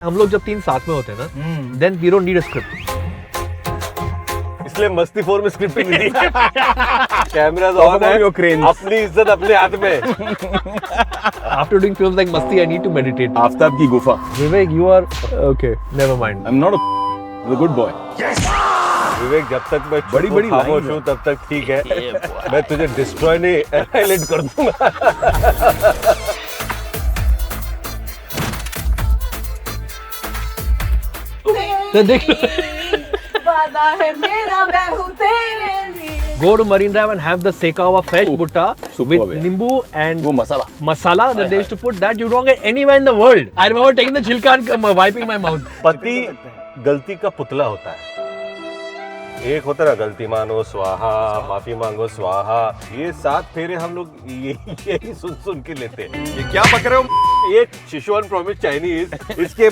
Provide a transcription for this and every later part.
हम लोग जब तीन साथ में होते हैं ना, then we don't need a script. इसलिए मस्ती 4 में स्क्रिप्ट ही नहीं दी। कैमरास ऑन है, अपनी इज्जत अपने हाथ में। After doing films like Masti, I need to meditate. Aftab की गुफा। Vivek, you are okay. Never mind. I'm not a good boy. विवेक, जब तक मैं बड़ी बड़ी खामोश हूँ तब तक ठीक है। मैं तुझे डिस्ट्रॉय नहीं एनाइलेट कर दूंगा। तो देख लो। वादा है मेरा मैं हूँ तेरे लिए। Go to Marine Drive and have the Sekawa fresh butta with superb, yeah. nimbu and वो मसाला। masala that they used to put. That you don't get anywhere in the world. I remember taking the chilka and wiping my mouth. पति गलती का पुतला होता है। एक होता है ना, गलती मानो स्वाहा, माफी मांगो स्वाहा। ये 7 फेरे हम लोग यही सुन के लेते हैं। ये क्या पक रहे हो? ये शिशुअन प्रॉमिस चाइनीज, इसके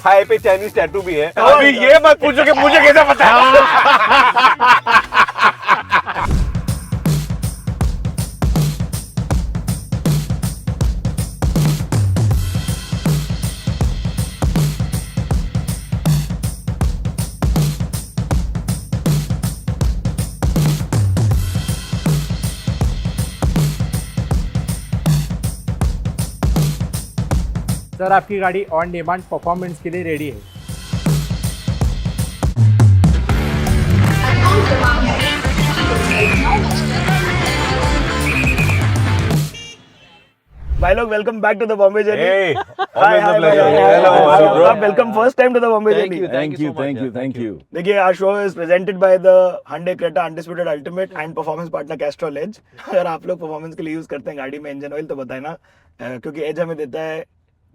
थाई पे चाइनीज टैटू भी है। अभी ये मत पूछो कि मुझे कैसे पता है। सर आपकी गाड़ी ऑन डिमांड परफॉर्मेंस के लिए रेडी है। भाई लोग, welcome back to the Bombay journey. Hey, hi always a hi pleasure. भाई, Hello, hello, bro. आप welcome first time to the Bombay Thank journey. you. Thank you, so much, thank you, yeah, thank you. देखिए, our show is presented by the Hyundai Creta Undisputed Ultimate and performance partner Castrol Edge। अगर आप लोग performance के लिए use करते हैं गाड़ी में इंजन ऑयल तो बताए ना, क्योंकि एज हमें देता है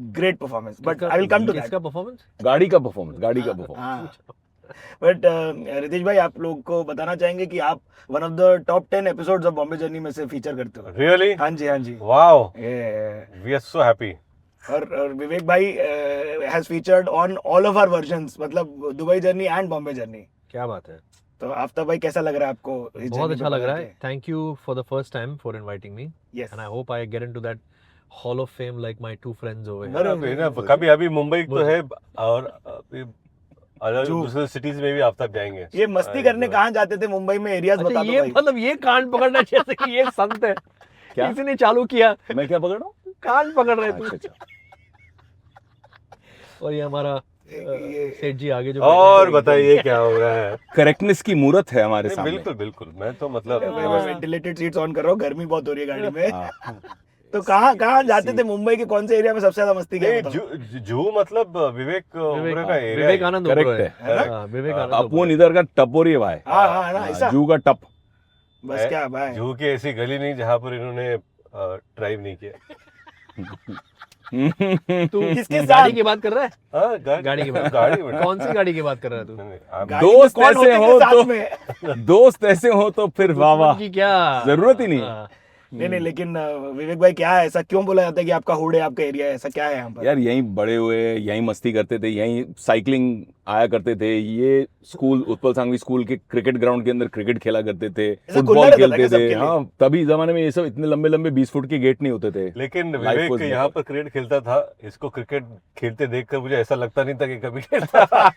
great performance. But I will come to किसका दैट। performance? गाड़ी का परफॉर्मेंस। बट रितेश भाई, आप लोग को बताना चाहेंगे कि आप one of the top 10 episodes of Bombay journey में से फीचर करते हो। Really? हाँ जी, हाँ जी। Wow. ये We are so happy. और विवेक भाई has featured on all of our versions, मतलब Dubai journey and Bombay journey. क्या बात है। तो आफ्ताब भाई, कैसा लग रहा है आपको इस बहुत journey अच्छा पे लग रहा है। पहुंच Thank you for the first time for inviting me. के? Yes. And I hope I get into that hall of fame like my two friends over here. अरे, अभी ना, कभी अभी मुंबई तो है और अभी अलग जो- दूसरे सिटीज में भी आप तक जाएंगे। ये मस्ती करने कहाँ जाते थे मुंबई में? एरियाज अच्छा, बता दो ये भाई। मतलब ये कान पकड़ना जैसे कि ये संत है। क्या? किसी ने चालू किया, मैं क्या पकड़ रहा हूँ? कान पकड़ रहे अच्छा, थे। अच्छा। और ये हमारा ये- सेठ जी आगे जो और बैठे हैं, बताइए क्या हो रहा है? करेक्टनेस की मूरत है हमारे नहीं, सामने। बिल्कुल बिल्कुल, मैं तो मतलब मैं वेंटिलेटेड सीट्स ऑन कर रहा हूँ, गर्मी बहुत हो रही है गाड़ी में। हाँ। तो कहाँ जाते थे मुंबई के? कौन से एरिया में सबसे ज्यादा मस्ती नहीं, किया? जू मतलब विवेक ओबरॉय का एरिया है। विवेकानंद Correct ओबरॉय है। हाँ, विवेकानंद अपन ओबरॉय। इधर का टपोरी है भाई। हाँ हाँ ना, ऐसा जू का टप। बस क्या भाई। जू की ऐसी गली नहीं जहाँ पर इन्होंने ड्राइव नहीं किया। तू किसके गाड़ी साथ? की बात कर रहा है? हाँ, गाड़ी की बात। गाड़ी में। कौन सी गाड़ी की बात कर रहा है तू? नहीं, नहीं, आप- गाड़ी में दोस्त कौन ऐसे होते थे हो साथ तो में? दोस्त ऐसे हो तो फिर वाह वाह। की क्या जरूरत ही नहीं। हाँ। नहीं, लेकिन विवेक भाई, क्या है ऐसा? क्यों बोला जाता है कि आपका हुड है, आपका एरिया है? ऐसा क्या है यहाँ पर? यार यहीं बड़े हुए, यहीं मस्ती करते थे, यहीं साइकिलिंग आया करते थे। ये स्कूल, उत्पल सांघवी स्कूल के क्रिकेट ग्राउंड के अंदर क्रिकेट खेला करते थे, फुटबॉल खुला रहता था खेलते क्या सबके थे। लिए? हाँ, तभी जमाने में ये सब इतने लंबे लंबे 20 फुट के गेट नहीं होते थे। लेकिन Life विवेक was यहाँ better. पर क्रिकेट खेलता था, इसको क्रिकेट खेलते देखकर मुझे ऐसा लगता नहीं था कि कभी खेलता।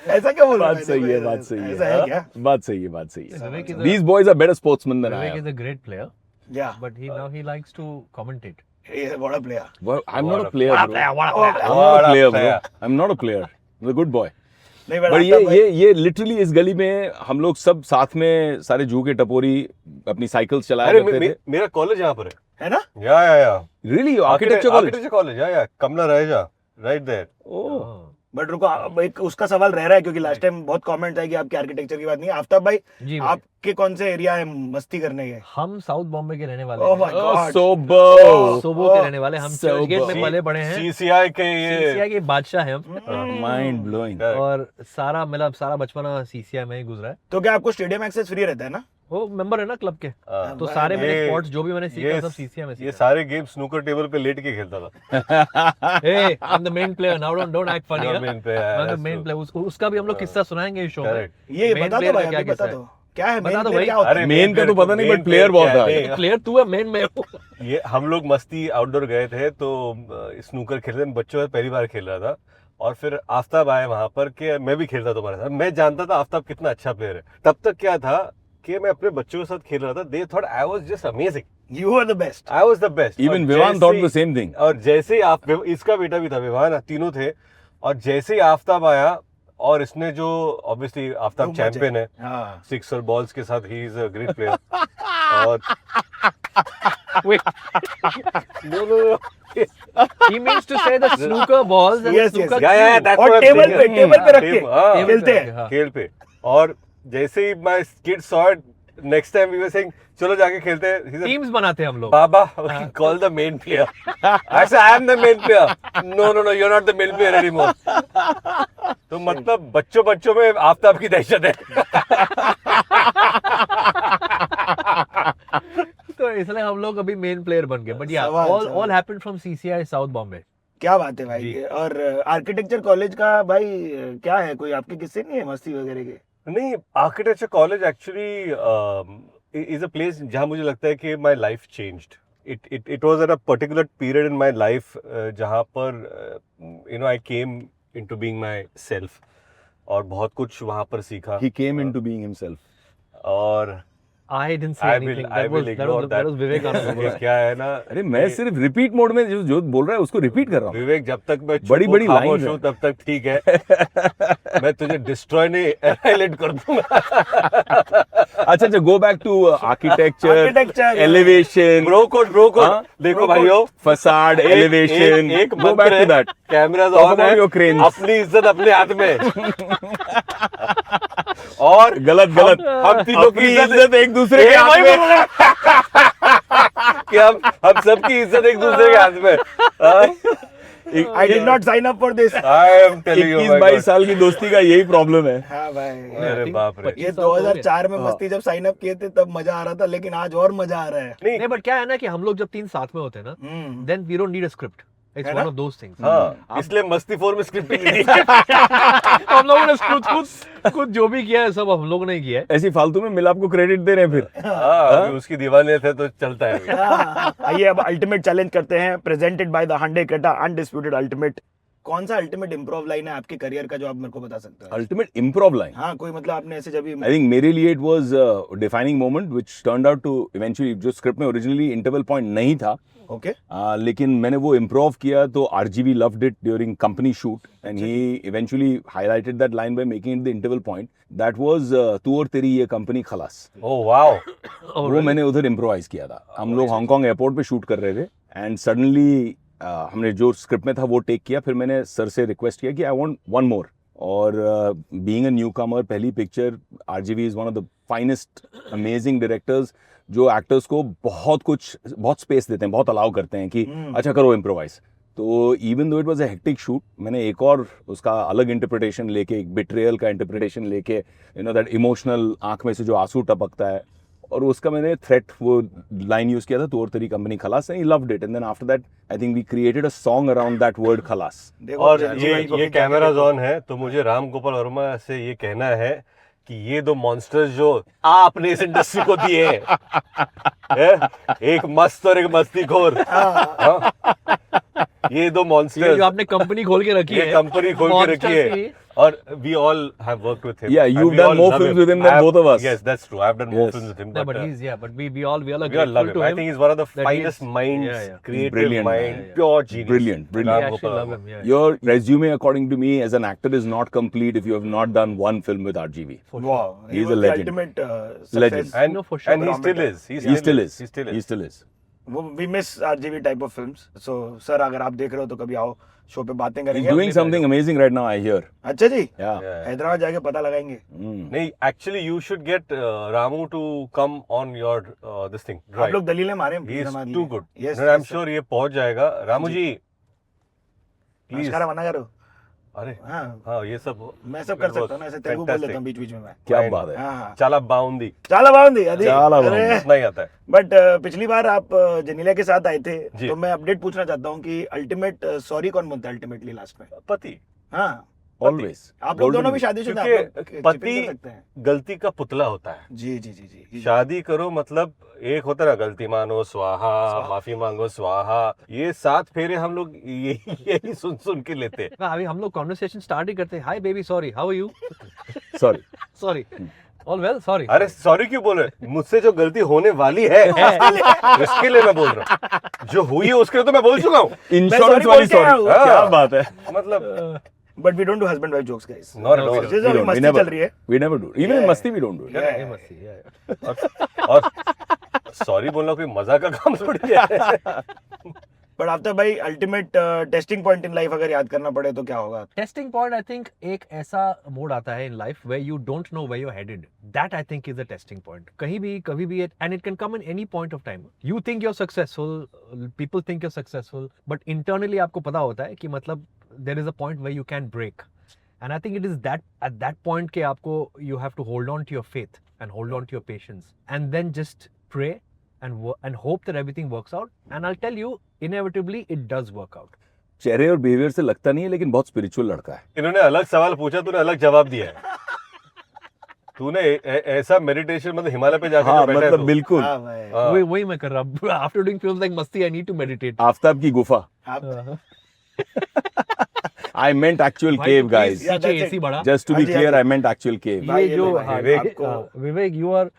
ऐसा क्या बोल रहा बात सही है, बात सही ऐसा है है, क्या? बात सही है, बात सही Vivek is है। a- These boys are better sportsmen than I Vivek am. is a great player, या but now he likes to commentate. बड़ा player. Well, I'm not What a a player, What a bro. player, what a Oh, player. I'm not What a a player, bro. player. I'm not a player. I'm a good boy. नहीं, पर ये literally इस गली में हम लोग सब साथ में सारे जू के टपोरी अपनी साइकिल्स चलाया अरे करते थे। मेरा कॉलेज यहाँ पर है ना? है। या Really? Architecture college? Architecture college, या कमला रहेगा राइट देयर। Oh. बट रुको, अब एक उसका सवाल रह रहा है, क्योंकि लास्ट टाइम बहुत कमेंट है कि आपके आर्किटेक्चर की बात नहीं है। आफ्ताब भाई, जी भाई। आपके कौन से एरिया है मस्ती करने के? हम साउथ बॉम्बे के रहने वाले ओह हैं। My God. Sobo. सोबो के रहने वाले हम। Sobo. चर्चगेट में पले बड़े हैं। सीसीआई के ये सीसीआई के बादशाह हैं हम। Mind blowing. और सारा मतलब सारा बचपना सीसीआई में ही गुजरा है। तो क्या आपको स्टेडियम एक्सेस फ्री रहता है ना? वो मेंबर है ना क्लब के, हाँ। तो सारे मेरे ये- स्पोर्ट्स जो भी मैंने सीखा ये- सब सीसीआई में ये सीखा। सारे गेम स्नूकर टेबल पे लेट के खेलता था। Hey, I'm the main player now. Don't act funny. You're huh? main player, I'm the that's main true. player. उसका भी हम लोग किस्सा सुनाएंगे इस शो में। Correct. ये Main बता player दो का भाई, क्या अभी बता किस्सा दो। क्या है बता दो main भाई। क्या होता है? main का तो पता नहीं, but player बहुत था। प्लेयर तू है, मेन मैं हूँ। ये हम लोग मस्ती आउटडोर गए थे तो स्नूकर खेल रहे थे, बच्चों में पहली बार खेल रहा था और फिर आफ्ताब आया वहां पर कि मैं भी खेलता तुम्हारे साथ। मैं जानता था आफ्ताब कितना अच्छा प्लेयर है। तब तक क्या था कि मैं अपने बच्चों के साथ खेल रहा था, they thought I was just amazing, You were the best. I was the best. Even Vivaan thought the same thing. और जैसे ही आप, इसका बेटा भी था विवान, तीनों थे, और जैसे ही आफ्ताब आया और इसने जो, ऑब्वियसली आफ्ताब धूम मचाई। चैंपियन है हाँ। सिक्सर बॉल्स के साथ, he is a great player. और Wait, no. he means to say the snooker balls and Yes, the snooker yes. Yeah, that's और what I'm टेबल saying. पे रख के हाँ, खेलते हैं। हाँ। खेल पे। और जैसे ही my kid saw it, next time we were saying चलो जाके खेलते हैं। He said, टीम्स बनाते हैं हम लोग। Baba, call the main player. I said, I am the main player. No, you're not the main player anymore. तो मतलब बच्चों में आफ्ताब की दहशत है। तो इसलिए हम लोग अभी मेन प्लेयर बन गए। बट या सवाल। All happened from CCI south Bombay. क्या बात है भाई। और आर्किटेक्चर कॉलेज का भाई क्या है, कोई आपके किस्से नहीं है मस्ती वगैरह के? नहीं, architecture college actually is a place जहाँ मुझे लगता है कि my life changed. It was at a particular period in my life जहाँ पर you know I came into being my self, और बहुत कुछ वहाँ पर सीखा। He came into being himself. और I didn't say I anything. will ignore that that. was Vivekanand. ये क्या है ना, अरे मैं सिर्फ रिपीट मोड में जो बोल रहा है उसको रिपीट कर रहा हूँ। विवेक, जब तक मैं बड़ी बड़ी खामोश lines हूँ हैं। तब तक ठीक है। मैं तुझे डिस्ट्रॉय नहीं, एनाइलेट कर दूंगा। अच्छा, go back to architecture, Architecture, elevation, bro code हाँ? देखो भाइयों, फसाड, एलिवेशन, एक go back to that. Cameras Talk on about है, your cranes. अपनी इज्जत अपने हाथ में। और गलत हम तीनों की अपनी इज्जत एक दूसरे के हाथ में। कि हम सबकी इज्जत एक दूसरे के हाथ में। I did not sign up for this. I am telling you, 21-22 साल की दोस्ती का यही प्रॉब्लम है। हाँ भाई। अरे बाप रे। ये 2004 में मस्ती जब साइन अप किए थे तब मजा आ रहा था, लेकिन आज और मजा आ रहा है। नहीं, बट क्या है ना कि हम लोग जब 3 साथ में होते हैं ना, हम्म। then we don't need a script. It's है one ना? of those things. हाँ, इसलिए मस्ती 4 में स्क्रिप्ट नहीं। हम लोगों ने खुद जो भी किया है सब हम लोगों ने किया है। ऐसी फालतू में मिलाप को क्रेडिट दे रहे हैं फिर। हाँ, अभी उसकी दीवाने थे तो चलता है अभी। आइए अब अल्टीमेट चैलेंज करते हैं, presented by the Hande Creta undisputed ultimate. कौन सा अल्टीमेट इम्प्रोव लाइन है आपके करियर का जो आप मेरे को बता सकते हो? Ultimate improv line. हाँ, कोई मतलब आपने ऐसे जब आई थिंक मेरे लिए it was defining moment which turned out to eventually, जो स्क्रिप्ट में ओरिजिनली इंटरवल पॉइंट नहीं था, ओके लेकिन मैंने वो इम्प्रोव किया तो RGV loved it during company shoot and he eventually highlighted that line by making it the interval point. That was तू और तेरी ये कंपनी खलास। Oh wow. वो मैंने उधर इम्प्रोवाइज किया था। हम लोग हांगकांग एयरपोर्ट पे शूट कर रहे थे एंड सडनली हमने जो स्क्रिप्ट में था वो टेक किया। फिर मैंने सर से रिक्वेस्ट किया कि आई वांट वन मोर। और बीइंग अ न्यू कमर, पहली picture, RGV is one of the finest amazing directors जो एक्टर्स को बहुत स्पेस देते हैं, बहुत अलाउ करते हैं कि अच्छा करो इम्प्रोवाइज। तो even though it was a hectic shoot, मैंने एक और उसका अलग इंटरप्रिटेशन लेके, एक बिट्रेयल का इंटरप्रिटेशन लेके, यू नो दैट इमोशनल आंख में से जो आंसू टपकता है, और उसका मैंने थ्रेट वो लाइन यूज किया था, तू और तेरी कंपनी खलास। And he loved it and then after that I think we created a song around that word खलास। और ये कैमराज ऑन है तो मुझे राम गोपाल वर्मा से ये कहना है कि ये दो मॉन्स्टर्स जो आपने इस इंडस्ट्री को दिए हैं, एक मस्त और एक मस्तीखोर, हाँ? ये दो ये मॉन्स्टर्स जो आपने कंपनी खोल के रखी ये है, कंपनी खोल के रखी Monsters है, की। और we all have worked with him. Yeah, And you've we done all more love films with him than I have- both of us. Yes, that's true. I've done more Yes. films with him. No, But, but we all are we all grateful love him. to I him. think he's one of the that finest he's- minds, yeah, yeah. creative Brilliant, mind, yeah, yeah. pure genius. Brilliant. We Ram actually Gopal love Verma. him. Yeah, Your resume, according to me, as an actor, is not complete if you have not done one film with RGV. Wow, He's a legend. Ultimate Legend. And, No, for sure. and he still is. He still is. He still He is. still is. We miss RGV type of films. So sir अगर आप देख रहे हो तो कभी आओ, show पे बातें He's करेंगे। doing something amazing right now, I hear. अच्छा जी, Yeah. Yeah. हैदराबाद जाके पता लगाएंगे। नहीं, actually you should get Ramu to come on your this thing. आप Right. लोग दलीलें मारे। He is too good. Yes, No, I'm yes, sure ये पहुंच जाएगा। रामू जी, please. नमस्कार मना करो। अरे हाँ, हाँ, ये सब मैं सब कर सकता हूँ ना, ऐसे तेलुगु बोल देता हूँ बीच बीच में मैं। क्या Fine. बात है। हाँ, चाला बाउंदी, చాలా బాగుంది అది। చాలా బాగుంది। अरे, इतना ही आता है। बट पिछली बार आप जनीला के साथ आए थे, जी। तो मैं अपडेट पूछना चाहता हूँ कि अल्टीमेट सॉरी कौन बोलता है अल्टीमेटली लास्ट में? पति। हाँ, ऑलवेज आप लोग दोनों भी शादीशुदा हैं, आप लोग क्योंकि chipping पति कर सकते हैं। गलती का पुतला होता है। जी जी जी जी शादी करो मतलब एक होता है ना, गलती मानो स्वाहा, माफी मांगो स्वाहा, ये 7 फेरे हम लोग यही सुन के लेते हैं। अभी हम लोग कॉन्वर्सेशन स्टार्ट ही करते हैं, hi baby sorry how are you, sorry sorry all well sorry. अरे सॉरी क्यों बोल रहे, मुझसे जो गलती होने वाली है इसके लिए मैं बोल रहा हूँ, जो हुई है उसके लिए तो मैं बोल चुका हूँ। इंश्योरेंस sorry वाली बोल के आया सॉरी, हूँ। क्या बात है। मतलब but we don't do husband wife jokes guys, Not at all. जिस अभी मस्ती चल रही है। We never do. Even in मस्ती we don't do it. ये मस्ती है। और सॉरी बोलना कोई मजा का काम थोड़ी है। बट आफ्टर भाई ultimate testing point in life अगर याद करना पड़े तो क्या होगा? टेस्टिंग पॉइंट आई थिंक एक ऐसा मोड आता है in life where you don't know where you are headed, that I think is a testing point. कहीं भी कभी भी, and it can come in any point of time. You think you are successful, people think you are successful, but internally आपको पता होता है कि मतलब there is a point where you can break, and I think it is that at that point के आपको you have to hold on to your faith and hold on to your patience and then just pray and hope that everything works out, and I'll tell you inevitably it does work out. चेहरे और behaviour से लगता नहीं है, लेकिन बहुत spiritual लड़का है। इन्होंने अलग सवाल पूछा, तूने अलग जवाब दिया है। तूने ऐसा मेडिटेशन मतलब हिमालय पे जाकर हाँ, जो बैठा है मतलब तू। बिल्कुल हाँ भाई, हाँ। वही मैं कर रहा हूँ। After doing films like Masti, I need to meditate. Aftab की गुफा। आप I meant actual भाई, cave, तो guys. please Yeah, पीछे that's AC it. बढ़ा। Just to हाँ be जी, clear, हाँ I meant actual cave. भाई, ये जो भाई, हाँ, विवेक, विवेक you are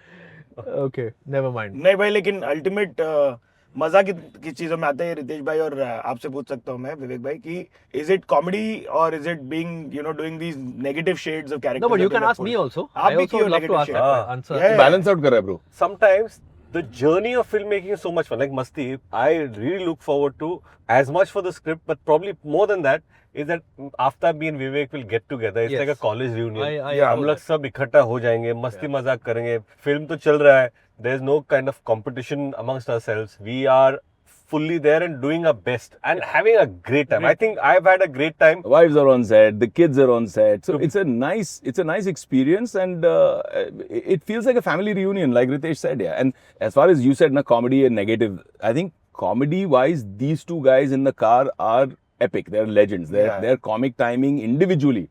okay, never mind. नहीं भाई, लेकिन अल्टीमेट मजा की चीजों में आते हैं रितेश भाई, और आपसे पूछ सकता हूँ मैं विवेक भाई कि इज इट कॉमेडी और is it being doing these negative shades of character? No, but you can ask me also. आप I भी also क्यों would love to negative ask shade? that हाँ। answer. Yeah. Balance out कर रहा है, bro. Sometimes the journey of filmmaking is so much fun. Like Masti, I really look forward to as much for the script, but probably more than that is that Aftab and Vivek will get together. It's Yes. like a college reunion. I हम लोग सब इकट्ठा हो जाएंगे, मस्ती मजाक करेंगे। Film तो चल रहा है, there is no kind of competition amongst ourselves. We are fully there and doing our best and having a great time. I think I've had a great time. Wives are on set, the kids are on set, so it's a nice experience, and it feels like a family reunion, like Ritesh said. Yeah, and as far as you said, na comedy and negative, I think comedy wise, these two guys in the car are epic. They're legends. Their comic timing individually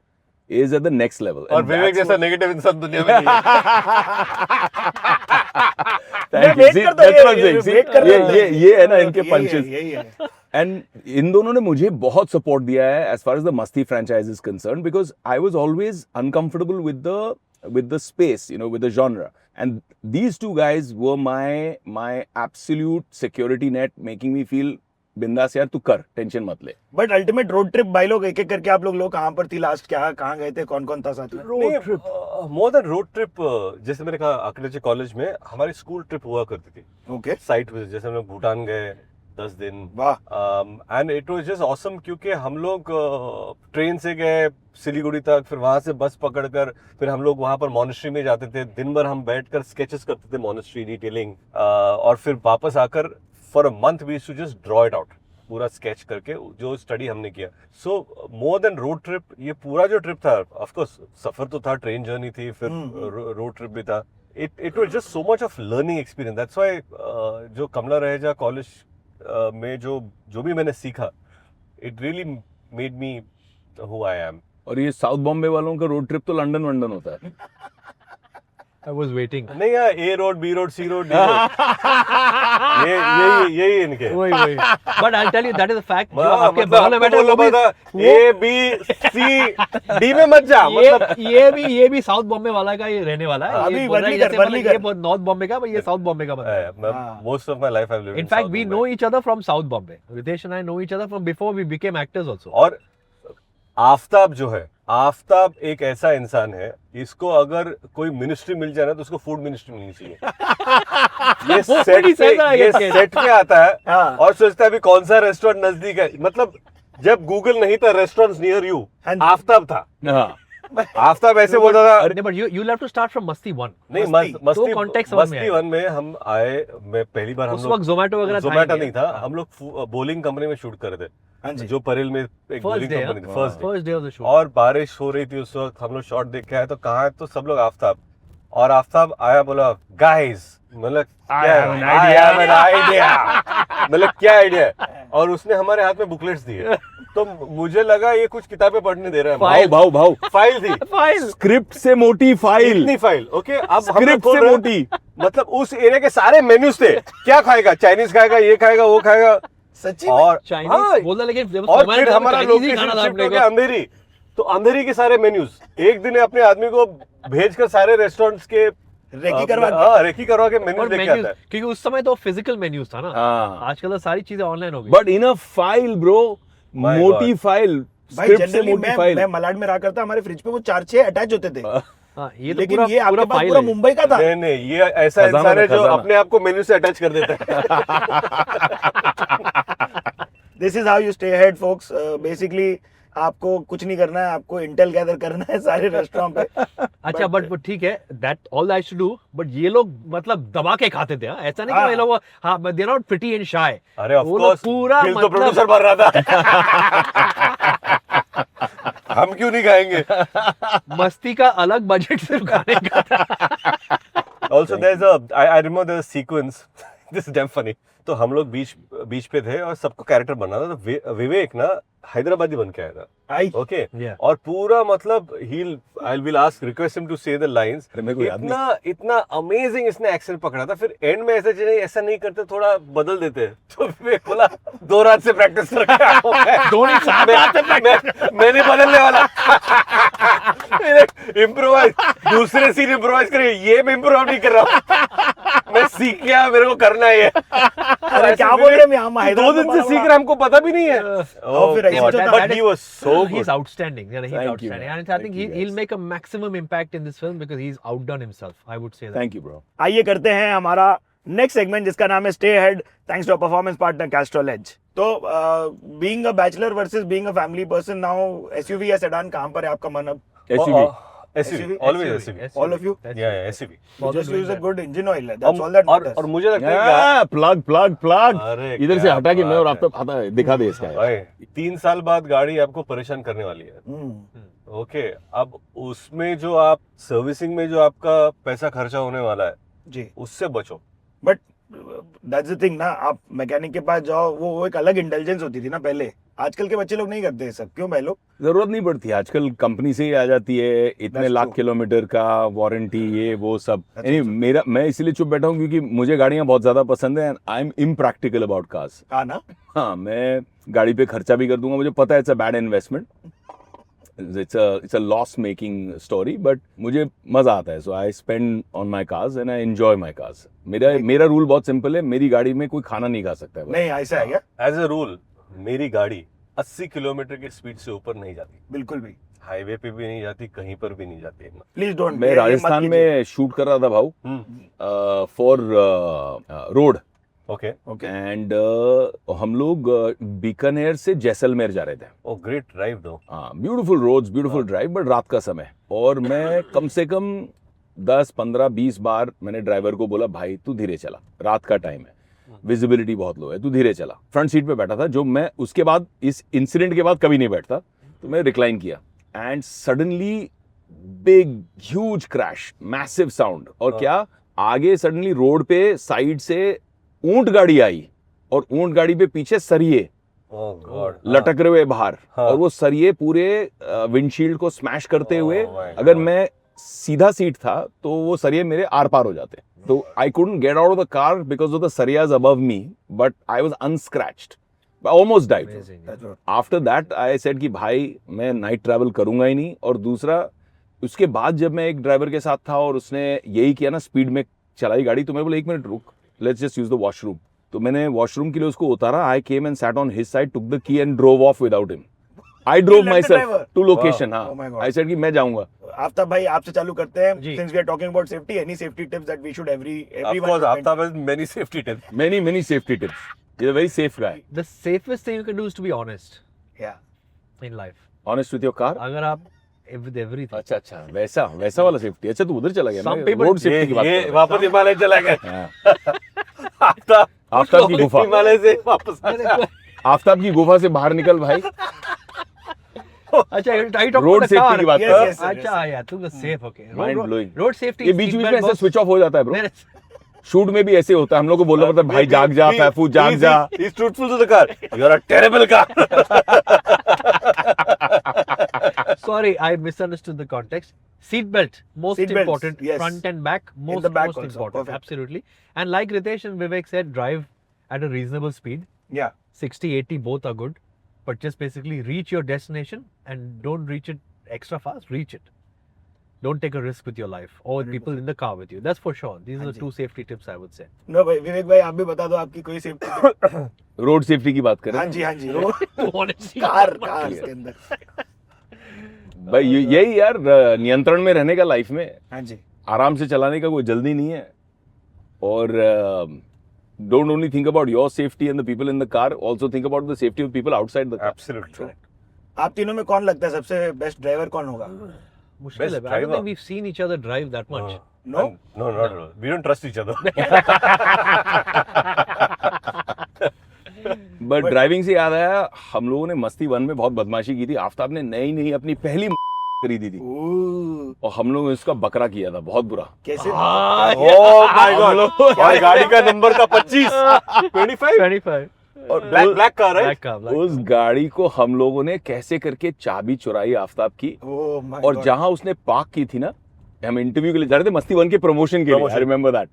is at the next level. और And Vivek that's जैसा what- negative इंसान दुनिया में नहीं है। Thank you. wait See, करता that's हूँ, what I'm saying. See, wait करता हूँ। ये है ना इनके यही है, punches. यही है। And इन दोनों ने मुझे बहुत सपोर्ट दिया है as far as the Masti franchise is concerned, because I was always uncomfortable with the space, with the genre. And these two guys were my absolute security net, making me feel बिंदास यार, तू कर, tension मत ले। But ultimate road trip भाई लोग एक एक करके आप लोग कहाँ पर थी लास्ट, क्या कहाँ गए थे, कौन कौन था साथ में? मोर देन रोड ट्रिप, जैसे मैंने कहा आर्किटेक्चर कॉलेज में हमारी स्कूल ट्रिप हुआ करती थी, ओके, साइट विजिट। जैसे हम लोग भूटान गए 10 दिन, वाह। And it was just awesome, क्योंकि हम लोग ट्रेन से गए सिलीगुड़ी तक, फिर वहां से बस पकड़कर फिर हम लोग वहां पर मॉनेस्ट्री में जाते थे। दिन भर हम बैठकर स्केचेस करते थे, मॉनेस्ट्री डिटेलिंग, और फिर वापस आकर for a month we too just draw it out, पूरा स्केच करके जो स्टडी हमने किया। So more than road trip, ये पूरा जो ट्रिप था, ऑफ कोर्स सफर तो था, ट्रेन जर्नी थी, फिर रोड ट्रिप भी था। It was just so much of learning experience. That's why जो कमला रहेजा कॉलेज में जो भी मैंने सीखा, it really made me who I am. और ये साउथ बॉम्बे वालों का रोड ट्रिप तो लंदन वंडन होता है। I was waiting. नहीं यार, ए रोड, बी रोड, सी रोड, डी रोड, यही इनके। वही But I'll tell you that is the fact. जो हाँ, आपके मतलब बगल में बैठे आपको वो भी बोलना पड़ता, ए बी सी डी में मत जा, मतलब ये भी साउथ बॉम्बे वाला का ही रहने वाला है। अभी ये बोल रहा है वर्ली कर, जैसे वर्ली मतलब ये कर। बहुत नॉर्थ बॉम्बे का, ये साउथ बॉम्बे का बंदा है। most of my life I've lived In fact, we know each other from South Bombay. Ritesh and I know each other from before we became actors also. और आफ्ताब जो है, आफ्ताब एक ऐसा इंसान है, इसको अगर कोई मिनिस्ट्री मिल जाए ना तो उसको फूड मिनिस्ट्री मिलनी चाहिए। ये सेट पे आता है हाँ। और सोचता है अभी कौन सा रेस्टोरेंट नजदीक है। मतलब जब गूगल नहीं था, रेस्टोरेंट्स नियर यू, हाँ जी। आफ्ताब था। हाँ, आफ्ताब ऐसे बोलता था। No, but you'll have to start from Masti 1. नहीं, मस्ती, तो context समझ में मस्ती आएगा। 1 में हम आए, मैं पहली बार हम उस लोग वक्त Zomato वगैरह था Zomato ही नहीं था, हम लोग बोलिंग कंपनी में शूट कर रहे हाँ थे, जी। जो परेल में एक First बोलिंग day, कंपनी थी। हाँ? First day of the shoot. और बारिश हो रही थी उस वक्त, हम लोग शॉट देख के आए तो कहाँ है, तो सब लोग आफ्ताब। और आफ्ताब आया बोला गाइस मतलब I have an idea. मतलब क्या आइडिया है, और उसने हमारे हाथ में बुकलेट्स दिए, तो मुझे लगा ये कुछ किताबें पढ़ने दे रहा है। भाव फाइल थी, फाइल स्क्रिप्ट से मोटी फाइल, इतनी फाइल। ओके, अब हम स्क्रिप्ट खोल से रहे हैं, मोटी। मतलब उस एरिया के सारे मेन्यूज थे, क्या खाएगा, चाइनीज खाएगा, ये खाएगा, वो खाएगा, सच्ची और हाँ, चाइनीज बोला, लेकिन और फिर हमारा लोकेशन शिफ्ट हो गया अंधेरी, तो अंधेरी के सारे मेन्यूज एक दिन अपने आदमी को भेजकर सारे रेस्टोरेंट्स के रेकी करवा रेकी करवा के मेन्यू और लेके मेन्यूज, आता है। क्योंकि उस समय तो फिजिकल मेन्यूज था ना, हाँ, आजकल तो सारी चीजें ऑनलाइन हो गई। But in a file bro, My मोटी God. फाइल, भाई स्क्रिप्ट से जनरली मोटी फाइल। मैं मलाड में रहा करता, हमारे फ्रिज पे वो 4-6 अटैच होते थे, हाँ, ये तो लेकिन पूरा ये आपके पूरा पास फाइल पूरा है। मुंबई का था। नहीं, ये ऐसा खजाना इंसान है था, जो खजाना। अपने आप को मेन्यू से अटैच कर देता है। This is how you stay ahead folks. Basically आपको कुछ नहीं करना है, आपको इंटेल गैदर करना है सारे रेस्टोरेंट पे। अच्छा, बट ठीक है, that all I should do, but ये लोग मतलब दबा के खाते थे, हाँ? ऐसा नहीं कि ये लोग, हाँ, they are not pretty and shy. अरे ऑफ वो लोग कोर्स, पूरा बिल तो मतलब प्रोड्यूसर भर रहा था। हम क्यों नहीं खाएंगे? मस्ती का अलग बजट सिर्फ खाने का था। Also there's a I remember the sequence. This is damn funny. तो हम लोग बीच पे थे और सबको कैरेक्टर बनना था, तो विवेक ना हैदराबादी बन के आया था। आई ओके, Yeah. और पूरा मतलब I will ask request him to say the lines. अरे मेरे को याद इतना अमेजिंग इसने एक्सेंट पकड़ा था, फिर एंड में ऐसा नहीं करते, थोड़ा बदल देते, तो विवेक बोला 2 रात से प्रैक्टिस करके आया हूं मैं। दोनों साथ मैं नहीं बदलने वाला। इम्प्रोवाइज, दूसरे सीन इम्प्रोवाइज करे, ये मैं इम्प्रोवाइज नहीं कर रहा हूँ, मैं सीख गया, मेरे को करना है ये। अरे क्या बोल रहे हैं, मैं हम 2 दिन से सीख रहे, हमको पता भी नहीं है। और फिर ऐसे होता है। But he was so He's good. outstanding. Yeah, he's Thank you, outstanding. man. And I think Thank you, he'll guys. make a maximum impact in this film because he's outdone himself. I would say that. Thank you bro. आइए करते हैं हमारा next segment, जिसका नाम है stay ahead thanks to performance partner Castrol Edge. तो being a bachelor versus being a family person, now SUV या sedan, कहां पर है आपका मन अब? SUV, SUV, always SUV. All of you? That's Yeah, it. yeah, SUV. You just doing use a that. good engine oil. That's all that matters. और मुझे लगता है कि प्लग प्लग प्लग, अरे इधर से क्या हटा के मैं और बात आप हटा दिखा दे इसका। भाई 3 साल बाद गाड़ी आपको परेशान करने वाली है। हम्म, ओके, अब उसमें जो आप सर्विसिंग में जो आपका पैसा खर्चा होने वाला है, जी, उससे बचो। बट दैट्स द थिंग ना, आप मैकेनिक के पास जाओ, वो एक अलग इंटेलिजेंस होती थी ना पहले। आजकल के बच्चे लोग नहीं करते ये सब, क्यों भाई लोग? जरूरत नहीं पड़ती, आजकल कंपनी से ही आ जाती है, इतने That's लाख true. किलोमीटर का वारंटी, ये वो सब। That's यानी also- मैं इसलिए चुप बैठा हूँ क्योंकि मुझे गाड़ियां बहुत ज्यादा पसंद है, and I am impractical about cars. हाँ ना, हाँ, मैं गाड़ी पे खर्चा भी कर दूंगा, मुझे पता है it's a bad investment, it's a loss making story, but मुझे मजा आता है, so I spend on my cars and I enjoy my cars. मेरा रूल बहुत सिंपल है, मेरी गाड़ी में कोई खाना नहीं खा सकता है बस। नहीं ऐसा है क्या? एज ए रूल, मेरी गाड़ी 80 किलोमीटर की स्पीड से ऊपर नहीं जाती, बिल्कुल भी। हाईवे पे भी नहीं जाती, कहीं पर भी नहीं जाती। Please don't. मैं राजस्थान में शूट कर रहा था भाऊ, फॉर रोड, ओके, एंड हम लोग बीकानेर से जैसलमेर जा रहे थे। ओ ग्रेट ड्राइव दो। हाँ, beautiful roads, beautiful drive, but रात का समय, और मैं कम से कम 10, 15, 20 बार मैंने ड्राइवर को बोला, भाई तू धीरे चला, रात का टाइम है, विजिबिलिटी बहुत लो है, तू धीरे चला। फ्रंट सीट पे बैठा था, जो मैं उसके बाद, इस इंसिडेंट के बाद कभी नहीं बैठता, तो मैं रिक्लाइन किया, and suddenly big huge crash, massive sound, और क्या, आगे सडनली रोड पे साइड से ऊंट गाड़ी आई, और ऊंट गाड़ी पे पीछे सरिये ओह गॉड, लटक रहे हुए बाहर, हाँ। और वो सरिये पूरे विंडशील्ड को स्मैश करते हुए, Oh my अगर God. मैं सीधा सीट था तो वो सरिये मेरे आर पार हो जाते, तो I couldn't get out of the car because of the sariyas above me, but I was unscratched, almost died. Amazing. After that I said कि भाई मैं नाइट ट्रैवल करूंगा ही नहीं, और दूसरा, उसके बाद जब मैं एक ड्राइवर के साथ था और उसने यही किया ना, स्पीड में चलाई गाड़ी, तो मैं बोला 1 मिनट रुक, let's just use the washroom. तो मैंने वॉशरूम के लिए उसको उतारा, I came and sat on his side, took the key and drove off without him. I drove left my the self driver? To location. Oh my हाँ, God. I said कि मैं जाऊंगा। आफ्ताब भाई, आपसे चालू करते हैं। जी। Since we are talking about safety, any safety tips that we should Of course, Aftab has many safety tips. Many safety tips. He's a very safe guy. The safest thing you can do is to be honest या in life. Honest with your car. अगर आप with everything. अच्छा, वैसा वाला safety. अच्छा, तू उधर चला गया Some ना, people- रोड सेफ्टी की बात ये कर रहा वापस हिमालय चला गया। है। हाँ। आफ्ताब आफ्ताब की गुफा। हिमालय से वापस आया। आफ्ताब की गुफा से बाहर निकल भाई। अच्छा, are you talking about road the safety car? की बात Yes, कर yes, sir, अच्छा यार, तुम तो safe okay. Mind blowing. Road safety. ये बीच बीच में ऐसे स्विच ऑफ हो जाता है ब्रो. शूट में भी ऐसे होता है, हम लोग को बोलना पड़ता है भाई जाग जा, फैफू जाग जा. He's truthful to the car. You're a terrible car. Sorry, I misunderstood the context. Seat belt, most Seat belts, important. yes. Front and back, most the back most also, important. perfect. Absolutely. And like Ritesh and Vivek said, drive at a reasonable speed. Yeah. 60, 80 both are good. But just basically reach your destination and don't reach it extra fast. Reach it. Don't take a risk with your life or with people in the car with you. That's for sure. These are the two safety tips I would say. No भाई, विवेक भाई आप भी बता दो आपकी कोई safety. Road safety की बात करें. हाँ जी, हाँ जी. रोड Honestly, कार के अंदर. भाई यही यार नियंत्रण में रहने का लाइफ में. हाँ जी. आराम से चलाने का कोई जल्दी नहीं है. और don't only think about your safety and the people in the car, also think about the safety of people outside the car. Absolutely. आप तीनों में कौन लगता है सबसे बेस्ट ड्राइवर कौन होगा? मुश्किल है. Best I don't driver. think we've seen each other drive that much. No? No, not at all. We don't trust each other. But driving से याद आया, हम लोगों ने मस्ती वन में बहुत बदमाशी की थी. आफ्ताब ने नई अपनी पहली खरीदी थी और हम लोगों ने उसका बकरा किया था, बहुत बुरा. कैसे? Oh my God. और गाड़ी का नंबर था 25, 25 25. और ब्लैक कार है. Black car. उस गाड़ी को हम लोगों ने कैसे करके चाबी चुराई आफ्ताब की. Oh my और God. जहां उसने पार्क की थी ना, हम इंटरव्यू के लिए जा रहे थे मस्ती वन के प्रमोशन के लिए. I remember that.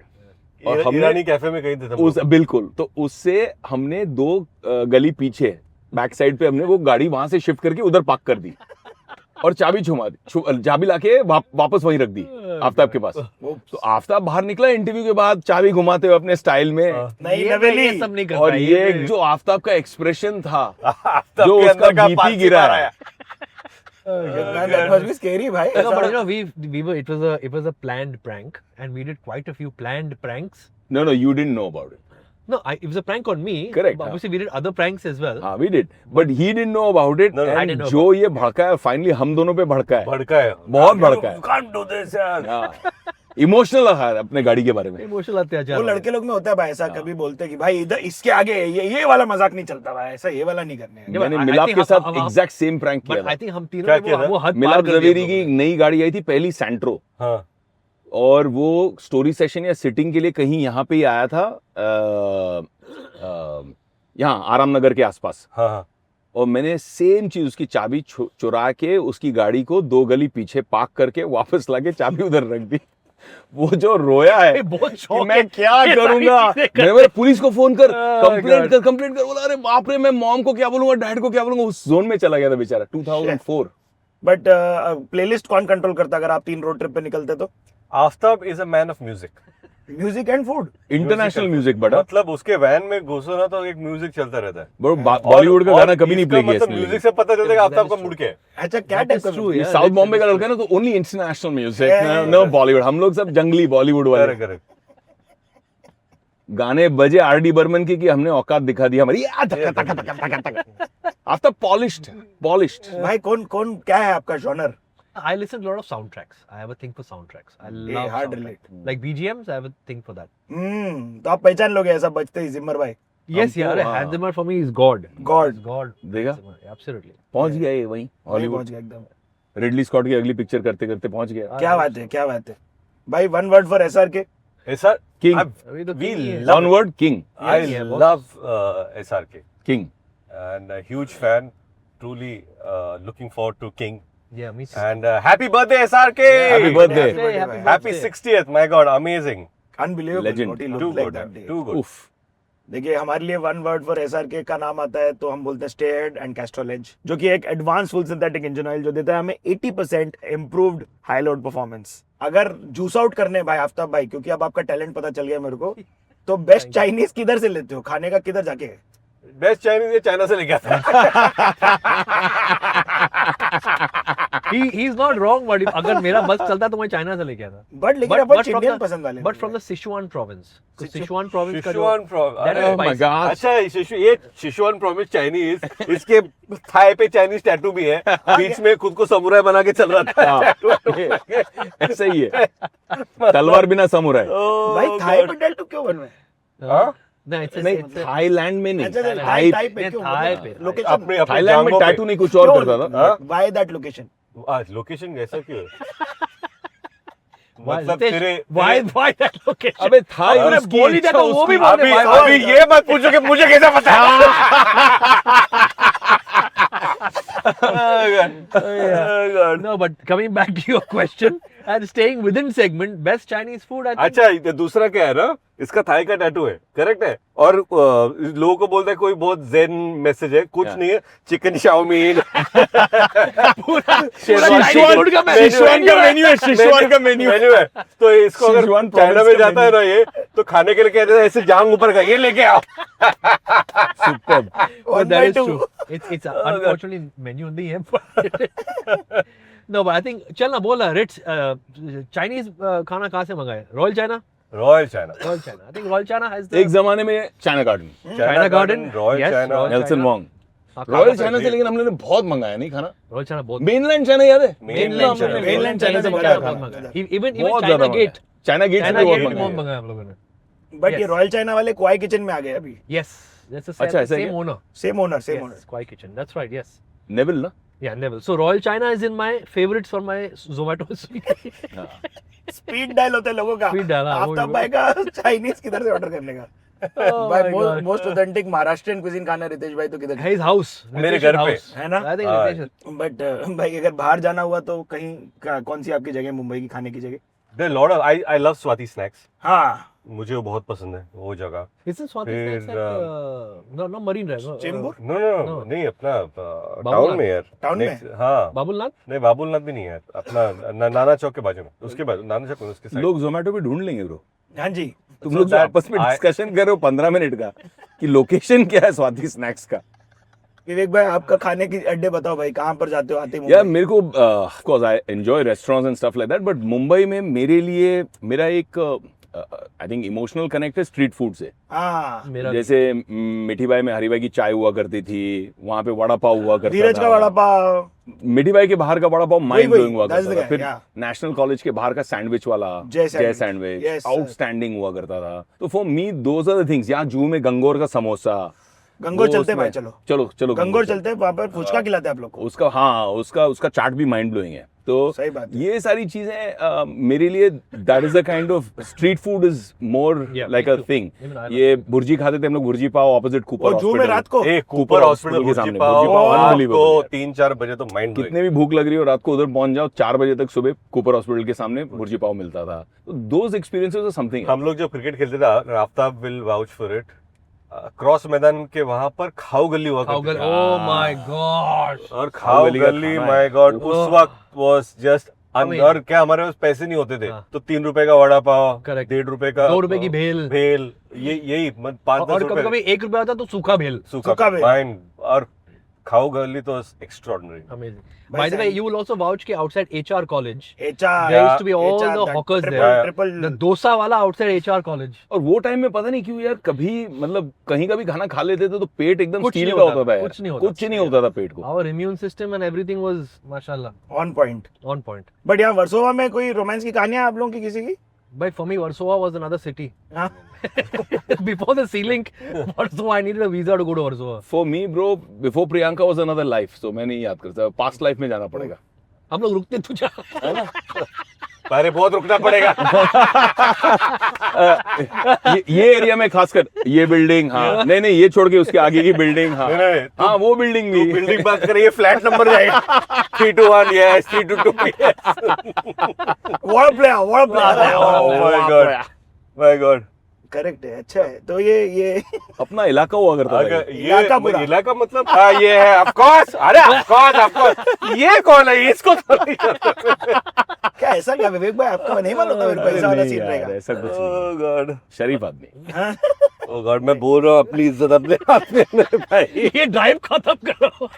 और हमने ईरानी कैफे में कहीं थे हम उस बिल्कुल तो उससे हमने 2 गली पीछे बैक साइड पे हमने वो गाड़ी वहां से शिफ्ट करके उधर पार्क कर दी और चाबी छुमा दी. चाबी लाके वापस वहीं रख दी आफ्ताब के पास. तो आफ्ताब बाहर निकला इंटरव्यू के बाद चाबी घुमाते हुए अपने स्टाइल में. नहीं ये नवेली. सब नहीं कर और पाए. ये जो आफ्ताब का एक्सप्रेशन था, आफ्ताब जो के उसका अंदर का बीपी पालसी गिरा मारा है. Man, that must be scary भाई. No, but you know, we were it was a planned prank, and we did quite a few planned pranks. No, you didn't know about it. No, it was a prank on me. Correct, But obviously, we did other pranks as well. हाँ, we did. But he didn't know about it. No, no, I and didn't know जो ये भड़का है, finally हम दोनों पे भड़का है. भड़का है. बहुत भड़का है. You can't do this यार. इमोशनल रहा है अपने गाड़ी के बारे में. Emotional अत्याचार. वो लड़के लोग में होता है भाई ऐसा. कभी बोलते हैं कि भाई इधर इसके आगे ये वाला मजाक नहीं चलता भाई, ऐसा ये वाला नहीं करने हैं. मैंने I मिलाप think के हम- साथ हम- एग्जैक्ट सेम प्रैंक किया But I था. think हम तीनों क्या ने किया था? वो हद पार मिलाप कर दिया जवेरी हम की लोगों ने. नई गाड़ी आई थी, पहली सैंट्रो. हाँ. और वो स्टोरी सेशन या सिटिंग के लिए कहीं यहाँ पे ही आया था, यहाँ आराम नगर के आसपास. हाँ. और मैंने सेम चीज उसकी चाबी चुरा के उसकी गाड़ी को 2 गली पीछे पार्क करके वापस लाके चाबी उधर रख दी. वो जो रोया है बहुत कि शौक मैं है क्या ये सारी करूंगा. चीजें करने मैं पुलिस को फोन कर, God. कंप्लेंट कर. बोला अरे बाप रे, मैं मॉम को क्या बोलूंगा, डैड को क्या बोलूंगा. उस जोन में चला गया था बेचारा. 2004. बट प्लेलिस्ट कौन कंट्रोल करता अगर आप 3 रोड ट्रिप पे निकलते तो? Aftab is a man of music. Music and food. International music बड़ा. मतलब उसके वैन में घुसो ना तो एक म्यूजिक चलता रहता है. बड़ो बॉलीवुड का और गाना कभी नहीं इसका प्ले किया मतलब इसने. म्यूजिक से पता चलता है कि आफ्ताब का मूड क्या है. अच्छा क्या That टाइप is का true, music? ये yeah. साउथ that's बॉम्बे का true. लड़का है ना, तो only international music, Yeah. No Bollywood. हम लोग सब जंगली बॉलीवुड वाले. Correct correct. गाने बजे आर.डी. बर्मन की कि हमने औकात दिखा दी हमारी. आफ्ताब पॉलिश्ड. भाई कौन क्या है आपका genre? I listen to a lot of soundtracks. I have a thing for soundtracks. I love hard soundtracks. relate. Like BGMs, I have a thing for that. तो आप पहचान लोगे ऐसा बजते ही जिम्मर भाई. Yes, हमको, yeah. हाँ. Hans Zimmer for me is God. God. God. देखा? Hans Zimmer, absolutely. पहुंच गया ये वहीं पहुंच हॉलीवुड. गया एकदम. रिडली स्कॉट की अगली पिक्चर करते करते पहुंच गया. क्या बात है भाई. 1 word for SRK. SR King. अभी तो We king ही है. love One word, king. I Yeah, boss. love SRK King. and a huge fan. Truly looking forward to King. Yeah, me too. And happy birthday SRK. Happy birthday. Happy Happy birthday. 60th. My God, amazing. Unbelievable. Legend. What he looked Too like good. that day. Too good. उफ. देखिए हमारे लिए 1 word for SRK का नाम आता है तो हम बोलते हैं stay head and Castrol edge, जो कि एक advance full synthetic engine oil जो देता है हमें 80% इंप्रूव्ड हाई लोड परफॉर्मेंस. अगर जूस आउट करने भाई आफ्ताब भाई, क्योंकि अब आपका टैलेंट पता चल गया मेरे को, तो बेस्ट चाइनीज किधर से लेते हो खाने का, किधर जाके? बेस्ट चाइनीज ये चाइना से लेके आता He's not wrong, but अगर मेरा बस चलता तो मैं चाइना से लेके आता. बट लेकिन But- upon but from Indian the- पसंद वाले. But from the Sichuan province. So Sichuan province का जो Sichuan province. that is Oh my spicy. God. अच्छा ये Sichuan province चाइनीज, इसके थाई पे चाइनीज टैटू भी है, बीच में खुद को समुराई बना के चल रहा था. हाँ. ऐसे ही है. तलवार बिना समुराई. Oh, भाई थाई God. पे टैटू क्यों बनवाए? हाँ? No, it's नहीं थाईलैंड में नहीं अच्छा थाई टाइप पे नहीं, क्यों थाई पे। लोकेशन अपने अपने थाईलैंड में जांघों पे। टैटू नहीं कुछ और करता था हाँ? व्हाई दैट लोकेशन आज लोकेशन ऐसा क्यों है? Why- मतलब Ritesh, तेरे why that location? अबे थाई अरे उसकी बोल ही इच्छा देता, वो भी उसकी- बोल दे, अभी why- अभी ये मत पूछो कि मुझे कैसा पता है। No, but coming back to your question and staying within segment, best Chinese food, I think. अच्छा ये दूसरा क्या है ना, इसका थाई का टैटू है, करेक्ट है, और लोगों को बोलता है कोई बहुत जेन मैसेज है, कुछ Yeah. नहीं है, चिकन चाउमीन Chinese food का menu सिचुआन का मेन्यू है सिचुआन का मेन्यू मेन्यू है, तो इसको अगर सिचुआन चाइना province में का जाता है ना ये, तो खाने के लिए कहते हैं ऐसे जांग ऊपर का ये लेके आओ। Superb But that is true. It's unfortunately menu नहीं है. But no, but I think चल ना बोल Ritz Chinese खाना कहाँ से मंगाए? Royal China? Royal China, Royal China. I think Royal China has the एक जमाने में China garden China Garden. Royal Yes, China, Royal Nelson China. Wong हाँ, रॉयल काफी- चाइना से लेकिन हमने बहुत मंगाया नहीं खाना Royal China बहुत मेनलैंड चाइना याद है Mainland China. मेनलैंड चाइना से Mainland मंगाया China खाना बहुत मंगाया. Even बहुत China ज्यादा Gate. चाइना गेट China से बहुत Gate भी बहुत मंगाया मंगाया हम लोगों ने. बट ये Yes. रॉयल चाइना वाले क्वाई किचन में आ गए अभी Yes, that's the अच्छा, ऐसा same क्या? owner. Same owner same Yes, owner Kwai Kitchen. That's right. Yes. Neville ना Yeah, Neville. So Royal China is in my favorites for my Zomato. Speed dial होता है लोगों का Speed dial, हाँ, आफ्ताब वो- भाई का चाइनीज किधर से ऑर्डर करने का Oh भाई my God. Most authentic Maharashtrian cuisine खाना रितेश भाई तो किधर His house. मेरे Ritesh's घर पे। house. है ना? I think हाँ. Ritesh. बट भाई अगर बाहर जाना हुआ तो कहीं कौन सी आपकी जगह मुंबई की खाने की जगह there lot of I love Swati snacks, हाँ मुझे वो बहुत पसंद है वो जगह। It's in Swati फिर, Snacks at no Marine Drive. Chembur no no No. नहीं, अपना बाबूलाल? टाउन में यार, टाउन में? Next- हाँ Babulnath. नहीं, बाबुलनाथ भी नहीं है, अपना नाना चौक के बाजू में, उसके बाद नाना चौक में उसके साइड। लोग जोमेटो पे ढूंढ लेंगे ब्रो हाँ जी तुम So लोग जो that आपस में I- डिस्कशन कर रहे हो 15 मिनट का कि लोकेशन क्या है स्वाति स्नैक्स का विवेक भाई आपका खाने की अड्डे बताओ भाई कहाँ पर जाते हो आते यार मुंबई मेरे को of course I enjoy restaurants and stuff like that but Mumbai में मेरे लिए मेरा एक आई थिंक इमोशनल कनेक्ट है स्ट्रीट फूड से हाँ मेरा जैसे मिठी बाई में हरी बाई की चाय हुआ करती थी वहां पे वड़ा पाव हुआ करता धीरज का था वड़ा पाव मिठी बाई के बाहर का वड़ा पाव माइंड वही, ब्लोइंग हुआ that's करता the था guy, फिर yeah. नेशनल कॉलेज के बाहर का सैंडविच वाला Jai sandwich. Sandwich Yes, sir. Outstanding हुआ करता था तो for me those are the things यहाँ जू में गंगोर का समोसा गंगोर वो चलते हैं उसमें- भाई चलो चलो चलो गंगोर चलते हैं वहाँ पर फुचका खिलाते हैं आप लोग को उसका हाँ उसका चाट भी माइंड ब्लोइंग है तो सही बात है। ये सारी चीजें मेरे लिए that is the kind of street food is more Yeah, like me a too. Thing Even I love ये भुर्जी खाते थे हम लोग भुर्जी पाव ऑपोजिट कूपर और जू में रात को एक कूपर कूपर हॉस्पिटल हॉस्पिटल के के सामने, सामने भुर्जी पाव रात unbelievable को है। 3-4 बजे तो माइंड कितने भी भूख लग रही हो रात को उधर पहुंच जाओ 4 बजे तक सुबह कूपर हॉस्पिटल के सामने भुर्जी पाव मिलता था तो दोज एक्सपीरियंसेस आर समथिंग हम लोग जब क्रिकेट खेलते थे, Aftab will vouch for it, cross मैदान के वहां पर खाओ गली हुआ करती Haugal. थी। Oh my gosh. और खाओ गली का गली खाना माय है। गॉड उस ओह। वक्त वाज जस्ट Amazing. और क्या हमारे पास पैसे नहीं होते थे, हाँ। तो 3 रुपए का वड़ा पाव, Correct. 1.5 रुपए का 2 रुपए की भेल। भेल, ये यही 5-10 और कभी रुपए कभी 1 रुपया आता तो सूखा भेल. सूखा भेल। फाइन। और खाओ गली तो एक्स्ट्राऑर्डिनरी। Amazing. भाई By the way, साहब- you will also vouch कि outside HR college, HR there used to be all HR, the that hawkers triple- there. triple The dosa वाला outside HR college. और वो टाइम में पता नहीं क्यों यार कभी मतलब कहीं का भी खाना खा लेते थे तो पेट एकदम कुछ स्टील नहीं का होता, होता था यार कुछ नहीं होता। कुछ नहीं होता था पेट को Our immune system and everything was mashallah on point on point. But यहाँ वर्सोवा में कोई रोमांस की कहानियां आप लोगों की किसी की But for me, Warsaw was another city. हाँ Before the sea link, Warsaw, I needed a visa to go to Warsaw. For me bro before Priyanka was another life so मैं नहीं याद करता पास्ट लाइफ में जाना पड़ेगा हम लोग रुकते तुझा. अरे बहुत रुकना पड़ेगा। ये एरिया में खासकर ये बिल्डिंग हाँ नहीं ये छोड़ के उसके आगे की बिल्डिंग हाँ नहीं, नहीं, हाँ वो बिल्डिंग भी बिल्डिंग बात करिए, फ्लैट नंबर जाएगा 321 yes 322 yes. World player oh my God, my God. Correct है अच्छा है तो ये अपना इलाका हुआ करता था अगर ये। ये इलाका पूरा। इलाका मतलब हाँ ये है ऑफ कोर्स, अरे ऑफ कोर्स ये कौन है, इसको तो नहीं क्या ऐसा क्या विवेक भाई आपको नहीं मालूम था मेरे को ऐसा वाला नहीं सीन यार, रहेगा ऐसा कुछ नहीं ओह गॉड, शरीफ आदमी हाँ? ओह गॉड, मैं बोल रहा हूँ अपनी इज्जत अपने हाथ में ले भाई। ये ड्राइव खत्म करो.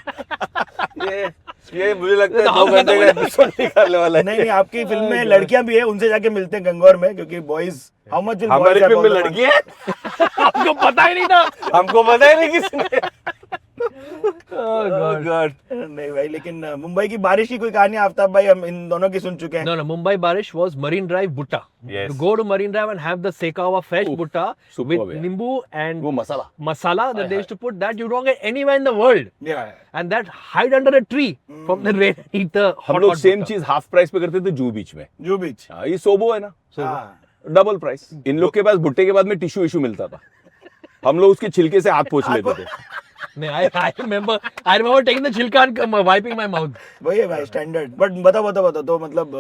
ये मुझे लगता है 2 घंटे का एपिसोड निकालने वाला है। नहीं नहीं आपकी फिल्म में लड़कियां भी है उनसे जाके मिलते हैं गंगौर में क्योंकि बॉयज हाउ मच विल हमारी फिल्म में लड़की है, आपको पता ही नहीं था. हमको पता ही नहीं किसने। Oh God. गॉड, नहीं भाई, लेकिन मुंबई की बारिश की कोई कहानी आफ्ताब भाई हम इन दोनों की सुन चुके हैं. No, Mumbai Barish was Marine Drive Butta. Yes. You go to Marine Drive and have the Sekawa fresh Oof, Butta superb, with yeah. nimbu and वो मसाला masala that they used to put that you don't get anywhere in the world. Yeah. And that hide under a tree from the rain and eat the हम hot, लोग hot same Butta. चीज half price पे करते थे जू बीच में. जू बीच. हाँ, ये सोबो है ना, हाँ. Double price. इन लोग के पास भुट्टे के बाद में टिश्यू इशू मिलता था. हम लोग उसके छिलके से हाथ पोंछ लेते थे. No, I remember taking the chilka and wiping my mouth. वही है भाई स्टैंडर्ड. बट बताओ तो मतलब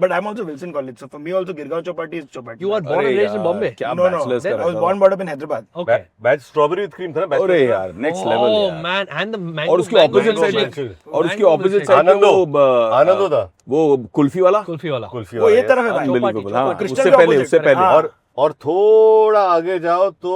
but I am also Wilson college, so for me also Girgaon Chowpatty is Chowpatty. You are born and raised in Bombay. क्या No, no. bachelors I कर was रखा born brought up in Hyderabad. Okay. Batch strawberry with cream था ना. अरे यार next level Oh यार. man, and the mango. और उसकी mango ऑपोजिट milkshake. साइड और उसकी Mango ऑपोजिट milkshake. साइड पे आनंदो. आनंदो था. वो कुल्फी वाला. कुल्फी वाला. कुल्फी वो ये वाला, तरफ है भाई. Unbelievable, हाँ, क्रिस्टल उससे के पहले opposite, उससे पहले. हाँ. और थोड़ा आगे जाओ तो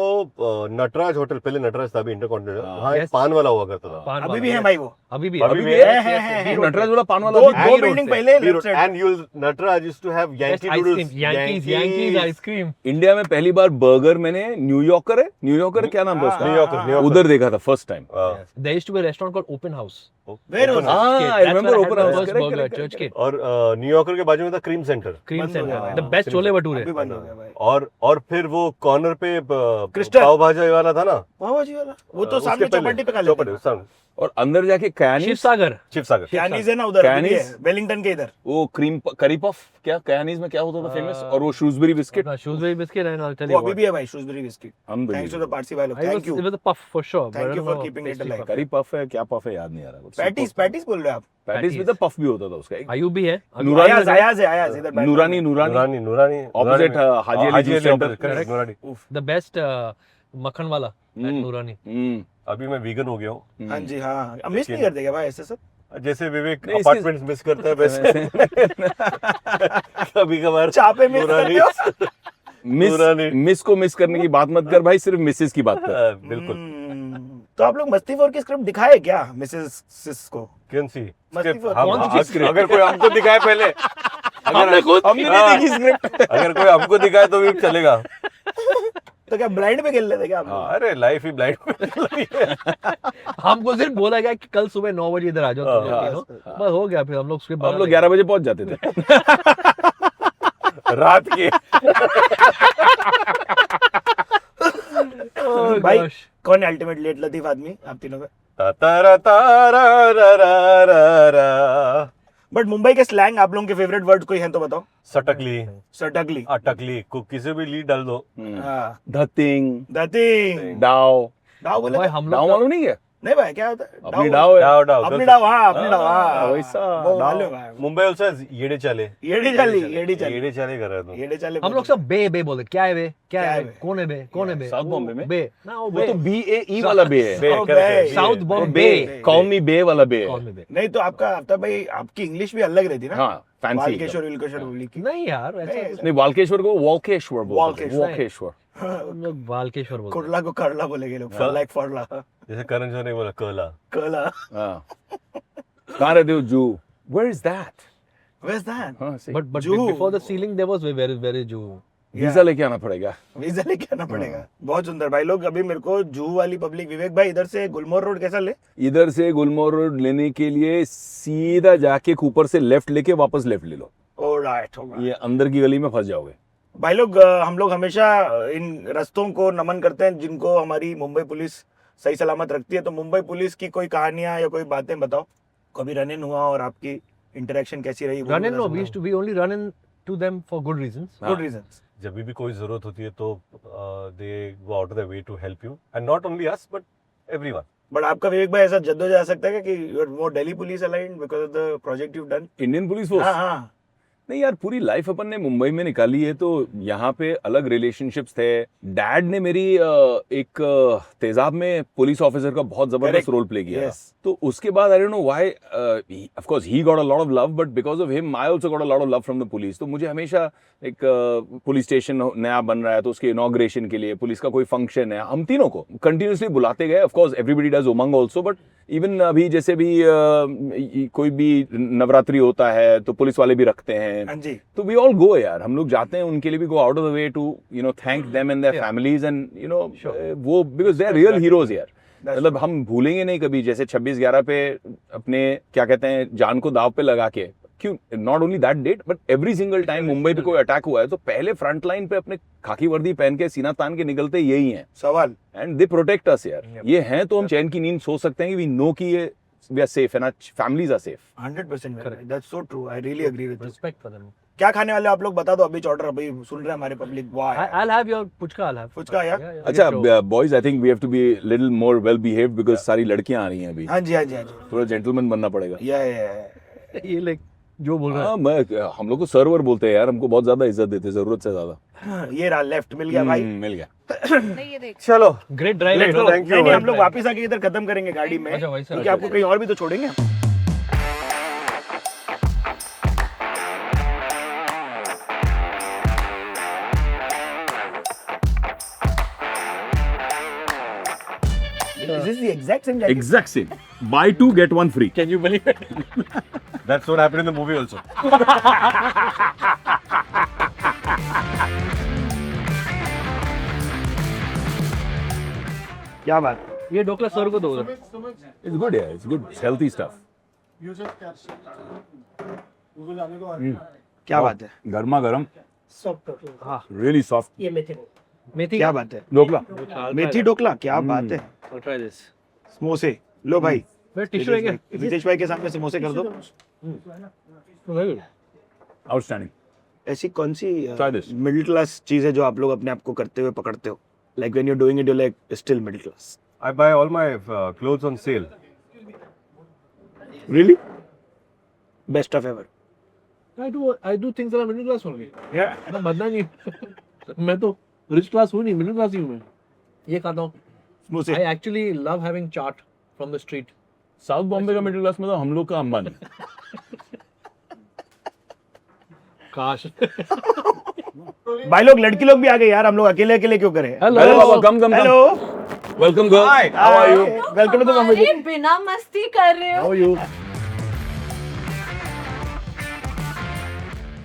नटराज होटल, पहले नटराज था, अभी इंटरकॉन्टिनेंटल. वहाँ एक Yes. पान वाला हुआ करता था. पान अभी वाला, भी है yes. भाई वो. अभी भी अभी भी है. है. नटराज वाला पान वाला दो भी- दो बिल्डिंग पहले B left road. Side. And you'll Natraj used to have Yankee Ice noodles. cream. Yankees ice cream. India में पहली बार बर्गर मैंने न्यूयॉर्कर क्या नाम था उसका, न्यूयॉर्कर. उधर देखा था first time. There used to be a restaurant called Open House. Where was it? हाँ, That's I remember where I had Open my House. first Correct, burger, correct, Church correct. Gate. और New Yorker के बाजू में था cream centre. Cream बंद हो Center. गया The भाई. best छोले भटूरे. अभी बंद हो गया भाई. और फिर वो कॉर्नर पे क्रिस्टल. पाव भाजी वाला था ना. पाव भाजी वाला वो तो उसके सामने पहले. चौपाटी पे खा चौपाटी, लेते हैं. सामने. और अंदर जाके शिव कयानीज, सागर. शिव सागर. कैनीज है ना उधर. अभी भी कैनीज. है वेलिंगटन के इधर. वो क्रीम करी पफ, क्या कयानीज में क्या होता था फेमस, और वो श्रूसबेरी biscuit. Shrewsbury biscuit and I'll tell वो you अभी what. भी है भाई Shrewsbury biscuit. Thanks to the Unbelievable. Parsi भाई लोग. It Thank was, you. it was a puff for sure. but Thank I you don't for know keeping it tasty alive. puff. करी puff है, क्या puff है याद नहीं आ रहा. Patties बोल रहे हो आप. पैटीज में तो पफ भी होता था उसका. एक Ayubi है. नूरानी आयाज इधर बैठ. नूरानी नूरानी Opposite, Haji Ali juice centre. Correct. नूरानी. The best मक्खन वाला at Hmm. Nurani. अभी मैं वीगन हो गया हूँ. हाँ जी हाँ. अब मिस नहीं करते क्या भाई ऐसे सब. जैसे विवेक नहीं, इसके- अपार्टमेंट्स मिस करता है वैसे कभी कभार चापे मिस नूरानी. करते हो. नूरानी. मिस को मिस करने की बात मत कर भाई, सिर्फ मिसेस की बात कर. बिल्कुल. तो आप लोग मस्ती 4 की स्क्रिप्ट दिखाए क्या मिसेस सिस को. कौन सी मस्ती Script? for- हम- कौन सी हाँ, script? अगर कोई हमको दिखाए पहले. हमने खुद हमने नहीं देखी स्क्रिप्ट. अगर कोई हमको दिखाए तो भी चलेगा. तो क्या ब्लाइंड पे खेल लेते क्या आप लोग? अरे लाइफ ही ब्लाइंड में. हमको सिर्फ बोला गया कि कल सुबह 9 बजे इधर आ जाओ तुम लोग हाँ, तीनों. बस हो गया. फिर हम लोग स्क्रिप्ट हम लोग 11 बजे पहुंच जाते थे. रात के. भाई कौन है अल्टीमेट लेट लतीफ आदमी आप तीनों में. तारा तारा रा रा रा रा. बट मुंबई के स्लैंग आप लोगों के फेवरेट वर्ड कोई है तो बताओ. सटकली, सटकली. अटकली को किसी भी लीड डाल दो. हाँ. धतिंग, दतिंग. डाव. डाव बोले भाई तो? हम डाव लोग मालूम नहीं क्या? नहीं भाई क्या होता है. अपनी डाव है. डाव डाव. अपनी डाव. हाँ अपनी डाव. हाँ वैसा, वो डाव. मालूम है. मुंबई ऑल्सो येड़े चाले. येड़ी चाली येड़ी चाली येड़े चाले कर रहा था. येड़ी चाली. हम लोग सब बे बे बोले. क्या है बे? क्या क्या है है बे? बे? कौन है बे? कौन है बे? साउथ बॉम्बे में? बे ना वो वो बे. तो BAE वाला बे है. बे, Oh, correct, बे. correct. साउथ वो बॉम्बे. बे, कॉल मी बे वाला बे कौन है. में बे? नहीं तो आपका आफ्ताब भाई आपकी इंग्लिश भी अलग रहती ना. हाँ, फैंसी. वालकेश्वर विलकेश्वर बोली की. नहीं यार ऐसा नहीं, नहीं, वालकेश्वर को वॉल्केश्वर बोलते हैं. वाल्केश्वर. वॉल्केश्वर. हम लोग वालकेश्वर बोलते हैं. कुर्ला को करला बोलेंगे लोग. लाइक फॉरला. जैसे करण जो ने बोला कला. करला. हाँ. कहाँ रहते हो जू? Where is that? Where's that? हाँ, सही. But Jew. before the ceiling there was very Jew. Visa लेके आना पड़ेगा. वीजा लेके आना पड़ेगा. बहुत सुंदर भाई लोग. अभी मेरे को जू वाली पब्लिक. विवेक भाई इधर से गुलमोहर रोड कैसा ले. इधर से गुलमोहर रोड लेने के लिए सीधा जाके ऊपर से लेफ्ट लेके वापस लेफ्ट ले लो. ऑलराइट. ये अंदर की गली में फंस जाओगे. भाई लोग हम लोग हमेशा इन रस्तों को नमन करते हैं जिनको हमारी मुंबई पुलिस सही सलामत रखती है. तो मुंबई पुलिस की कोई कहानियां या कोई बातें बताओ. कभी रन इन हुआ और आपकी इंटरेक्शन कैसी रही. Run in, no, we only run in to them for good reasons. Good reasons. जब भी कोई जरूरत होती है तो they go out of the way to help you and not only us but everyone. But आपका विवेक भाई ऐसा जद्दो जा सकता है कि you are more Delhi police aligned because of the project you done. Indian police force. हाँ हाँ. नहीं यार, पूरी लाइफ अपन ने मुंबई में निकाली है तो यहाँ पे अलग रिलेशनशिप्स थे. डैड ने मेरी एक तेजाब में पुलिस ऑफिसर का बहुत जबरदस्त Correct. रोल प्ले किया था. Yes. तो उसके बाद I don't know why, of course he got a lot of love, but because of him I also got a lot of love from the police. तो मुझे हमेशा एक पुलिस स्टेशन नया बन रहा है तो उसके इनॉग्रेशन के लिए पुलिस का कोई फंक्शन है, हम तीनों को कंटिन्यूसली बुलाते गए. Of course everybody does Umang also, but even अभी जैसे भी कोई भी नवरात्रि होता है तो पुलिस वाले भी रखते हैं. हाँ जी. तो वी ऑल गो यार, हम लोग जाते हैं उनके लिए भी. Go out of the way to thank them and their families and वो because they are real heroes यार. मतलब हम भूलेंगे नहीं कभी, जैसे 26/11 पे अपने क्या कहते हैं जान को दाव पे लगा के, क्यों not only that date but every single time Mumbai पे कोई अटैक हुआ है तो पहले फ्रंट लाइन पे अपने खाकी वर्दी पहन के सीना तान के निकलते यही हैं, सवाल एंड दे प्रोटेक्ट अस यार। ये हैं तो हम चैन की नींद सो सकते हैं कि वी नो कि ये we are safe and our families are safe. 100% that's so true, I really agree with you. Respect for them. क्या खाने वाले हो आप लोग बता दो, अभी ऑर्डर अभी सुन रहे हैं हमारे पब्लिक। वाह I'll have your puchka. I'll have. Puchka यार। Yeah. अच्छा boys, I think we have to be little more well behaved because सारी लड़कियां आ रही हैं अभी, हाँ जी हाँ जी हाँ जी, थोड़ा जेंटलमैन बनना पड़ेगा। या ये like जो बोल रहा है. हाँ, मैं हम लोग को सर्वर बोलते हैं यार, हमको बहुत ज्यादा इज्जत देते हैं जरूरत से ज्यादा। ये रहा लेफ्ट मिल गया भाई। मिल गया। नहीं ये देख चलो Great drive. Let's bro. go. Thank you. नहीं नहीं, हम लोग वापस आके इधर खत्म करेंगे गाड़ी में, अच्छा, वैसे क्योंकि आपको कहीं और भी तो छोड़ेंगे। Is this the exact same jacket? Exact same. Buy 2 get 1 free. Can you believe it? That's what happened in the movie also. क्या बात। ये ढोकला सर को दो. It's good, yeah. It's good. It's healthy stuff. क्या बात है। गर्मा गर्म. हाँ. Really soft. मेथी. क्या बात है। ढोकला. मेथी ढोकला, क्या बात है। I'll try this. समोसे लो भाई, Where tissue है क्या? रितेश भाई के सामने समोसे कर दो। Very good. Outstanding. ऐसी कौन सी Try this. मिडिल क्लास चीज है जो आप लोग अपने आप को करते हुए पकड़ते हो, like when you doing it you like still middle class. I buy all my clothes on sale. Really best of ever. I do things that are middle class only. या मैं बदला नहीं. मैं तो rich class हूँ नहीं, middle class ही हूँ मैं. ये खाता हूँ. समोसे I actually love having chaat from the street. South Bombay का मिडिल क्लास में तो हम लोग का अंबानी. काश. भाई लोग, लड़की लोग भी आ गए यार, हम लोग अकेले अकेले क्यों करें। Hello. हेलो बाबा, come. Hello, welcome girl. How are you? Welcome to the family. अरे बिना मस्ती कर रहे हो। How are you?